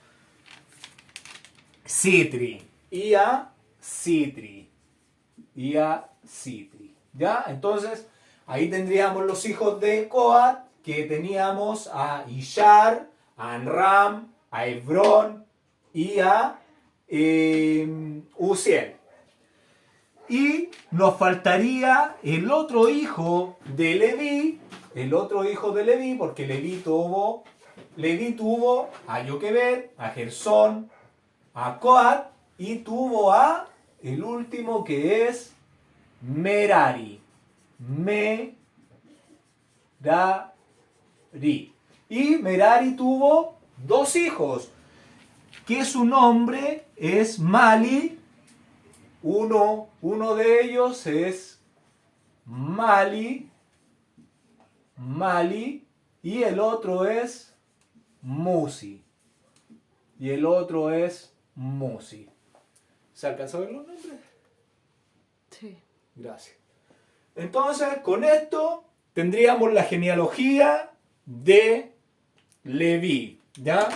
Sitri. Y a Sitri. ¿Ya? Entonces, ahí tendríamos los hijos de Coat, que teníamos a Ishar, a Amram, a Hebrón y a Uziel. Y nos faltaría el otro hijo de Leví, porque Leví tuvo a Yoquebed, a Gersón, a Coat, y tuvo a el último, que es Merari. Y Merari tuvo dos hijos, que su nombre es Mali. Uno de ellos es Mali, y el otro es Musi. ¿Se alcanzó a ver los nombres? Sí. Gracias. Entonces, con esto tendríamos la genealogía de Leví. ¿Ya?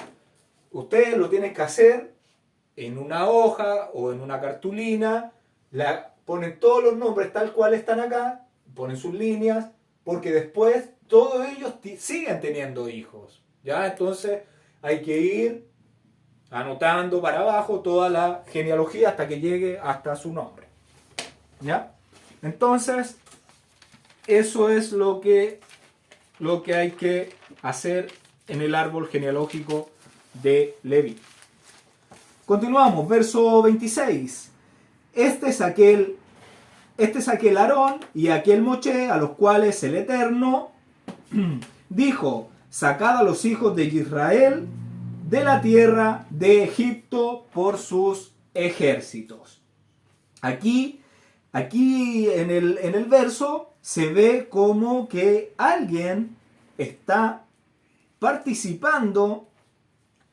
Ustedes lo tienen que hacer en una hoja o en una cartulina. Ponen todos los nombres tal cual están acá, ponen sus líneas, porque después todos ellos siguen teniendo hijos. ¿Ya? Entonces hay que ir anotando para abajo toda la genealogía hasta que llegue hasta su nombre. ¿Ya? Entonces, eso es lo que hay que hacer en el árbol genealógico de Leví. Continuamos, verso 26. Este es aquel Aarón y aquel Moche a los cuales el Eterno dijo: sacad a los hijos de Israel de la tierra de Egipto por sus ejércitos. Aquí en el verso se ve como que alguien está participando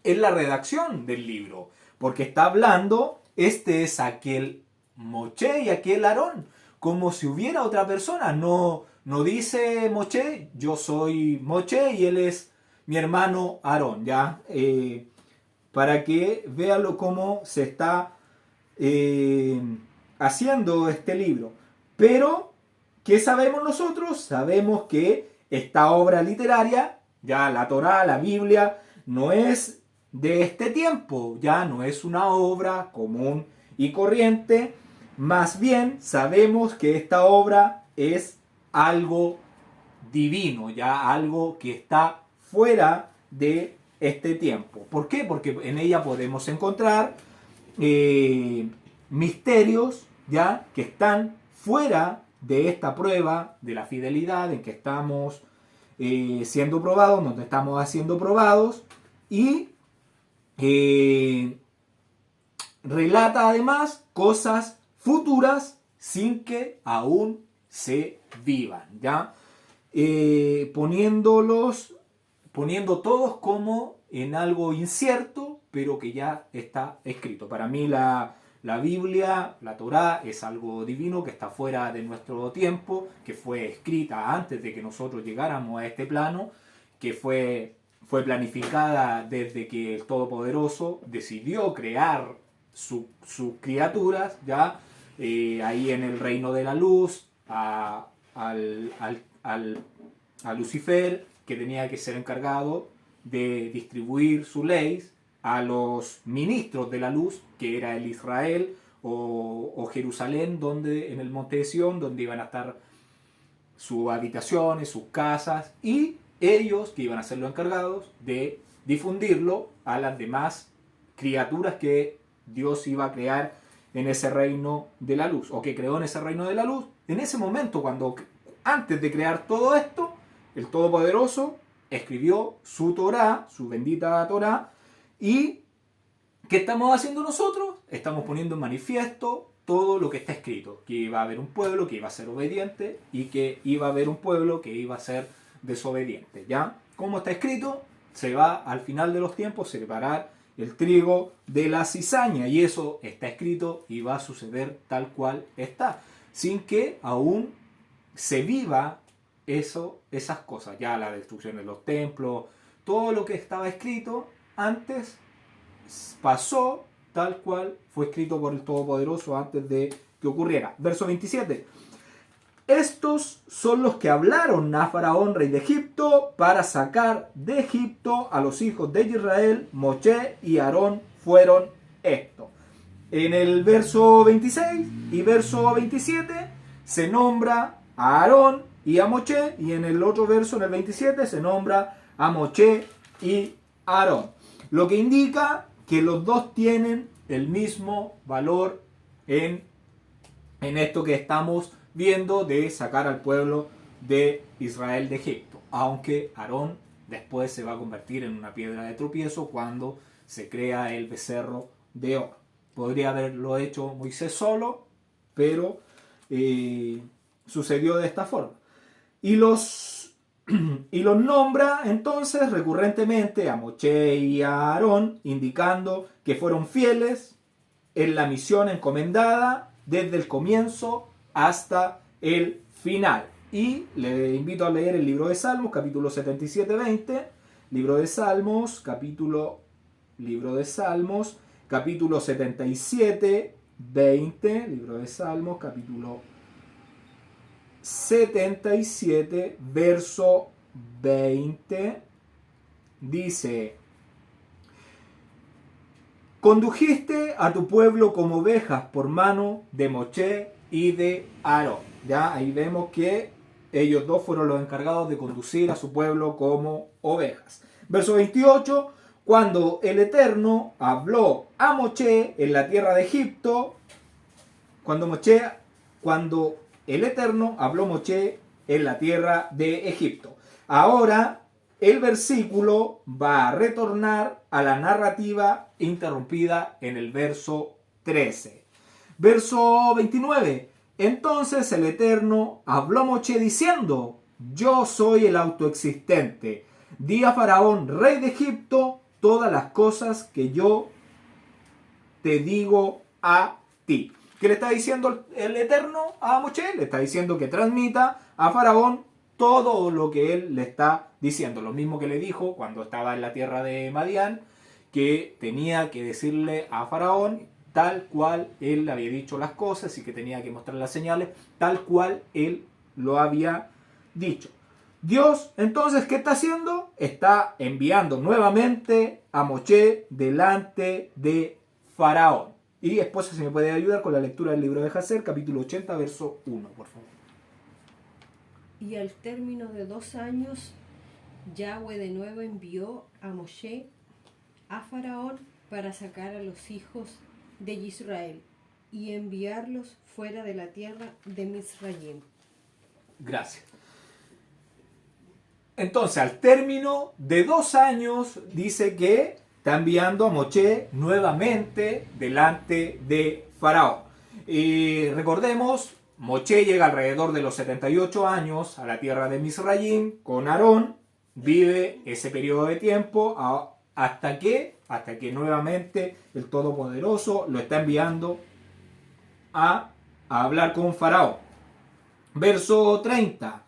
en la redacción del libro, porque está hablando, este es aquel Moche y aquel Aarón, como si hubiera otra persona. No dice Moche, yo soy Moche y él es mi hermano Aarón, ¿ya? Para que véanlo cómo se está haciendo este libro. Pero, ¿qué sabemos nosotros? Sabemos que esta obra literaria, ya la Torá, la Biblia, no es de este tiempo, ya no es una obra común y corriente. Más bien sabemos que esta obra es algo divino, ya algo que está fuera de este tiempo. ¿Por qué? Porque en ella podemos encontrar misterios ya que están fuera de esta prueba de la fidelidad en que estamos siendo probados, donde estamos haciendo probados, y relata además cosas futuras sin que aún se vivan, ¿ya? Poniendo todos como en algo incierto, pero que ya está escrito. Para mí la Biblia, la Torá, es algo divino que está fuera de nuestro tiempo, que fue escrita antes de que nosotros llegáramos a este plano, que fue planificada desde que el Todopoderoso decidió crear sus criaturas, ¿ya? Ahí en el reino de la luz, a Lucifer, que tenía que ser encargado de distribuir su ley a los ministros de la luz, que era el Israel o Jerusalén, donde en el monte de Sión, donde iban a estar sus habitaciones, sus casas, y ellos que iban a ser los encargados de difundirlo a las demás criaturas que Dios iba a crear en ese reino de la luz, o que creó en ese reino de la luz. En ese momento, antes de crear todo esto, el Todopoderoso escribió su Torá, su bendita Torá, y ¿qué estamos haciendo nosotros? Estamos poniendo en manifiesto todo lo que está escrito, que iba a haber un pueblo que iba a ser obediente y que iba a haber un pueblo que iba a ser desobediente, ¿ya? Como está escrito, se va al final de los tiempos separar el trigo de la cizaña, y eso está escrito y va a suceder tal cual está, sin que aún se viva esas cosas, ya la destrucción de los templos, todo lo que estaba escrito antes pasó tal cual fue escrito por el Todopoderoso antes de que ocurriera. Verso 27. Estos son los que hablaron a Faraón, rey de Egipto, para sacar de Egipto a los hijos de Israel. Moche y Aarón fueron estos. En el verso 26 y verso 27 se nombra a Aarón y a Moche, y en el otro verso, en el 27, se nombra a Moche y Aarón. Lo que indica que los dos tienen el mismo valor en esto que estamos viendo de sacar al pueblo de Israel de Egipto. Aunque Aarón después se va a convertir en una piedra de tropiezo cuando se crea el becerro de oro. Podría haberlo hecho Moisés solo, pero sucedió de esta forma. Y los nombra entonces recurrentemente a Moche y a Aarón, indicando que fueron fieles en la misión encomendada desde el comienzo hasta el final. Y le invito a leer el libro de Salmos, capítulo 77-20, libro de Salmos, capítulo 77-20, libro de Salmos, capítulo 77, verso 20, dice: condujiste a tu pueblo como ovejas por mano de Moisés y de Aarón. Ya ahí vemos que ellos dos fueron los encargados de conducir a su pueblo como ovejas. Verso 28, cuando el Eterno habló a Moisés en la tierra de Egipto, cuando el Eterno habló a Moisés en la tierra de Egipto. Ahora el versículo va a retornar a la narrativa interrumpida en el verso 13. Verso 29. Entonces el Eterno habló a Moisés diciendo: yo soy el autoexistente. Di a Faraón, rey de Egipto, todas las cosas que yo te digo a ti. ¿Qué le está diciendo el Eterno a Moisés? Le está diciendo que transmita a Faraón todo lo que él le está diciendo. Lo mismo que le dijo cuando estaba en la tierra de Madián, que tenía que decirle a Faraón tal cual él le había dicho las cosas y que tenía que mostrar las señales tal cual él lo había dicho. Dios, entonces, ¿qué está haciendo? Está enviando nuevamente a Moisés delante de Faraón. Y después, si me puede ayudar con la lectura del libro de Jacer, capítulo 80, verso 1, por favor. Y al término de 2 años, Yahweh de nuevo envió a Moshe a Faraón para sacar a los hijos de Israel y enviarlos fuera de la tierra de Misraim. Gracias. Entonces, al término de 2 años, dice que está enviando a Moisés nuevamente delante de Faraón. Y recordemos, Moisés llega alrededor de los 78 años a la tierra de Misraim con Aarón, vive ese periodo de tiempo hasta que nuevamente el Todopoderoso lo está enviando a hablar con Faraón. Verso 30.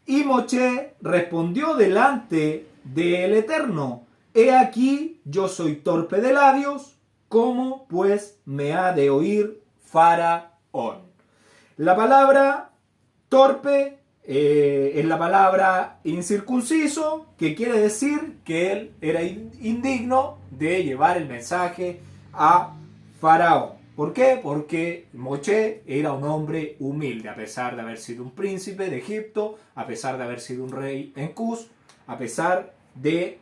Y Moisés respondió delante del Eterno: he aquí, yo soy torpe de labios, ¿cómo pues me ha de oír Faraón? La palabra torpe es la palabra incircunciso, que quiere decir que él era indigno de llevar el mensaje a Faraón. ¿Por qué? Porque Moisés era un hombre humilde, a pesar de haber sido un príncipe de Egipto, a pesar de haber sido un rey en Cus, a pesar de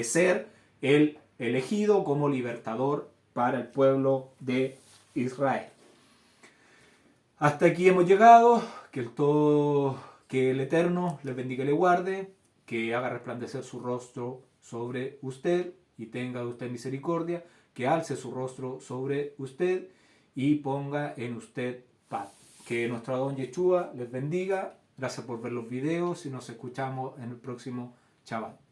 ser el elegido como libertador para el pueblo de Israel. Hasta aquí hemos llegado. Que el Eterno les bendiga y le guarde, que haga resplandecer su rostro sobre usted y tenga de usted misericordia, que alce su rostro sobre usted y ponga en usted paz. Que nuestro Adón Yeshua les bendiga. Gracias por ver los videos y nos escuchamos en el próximo Shabbat.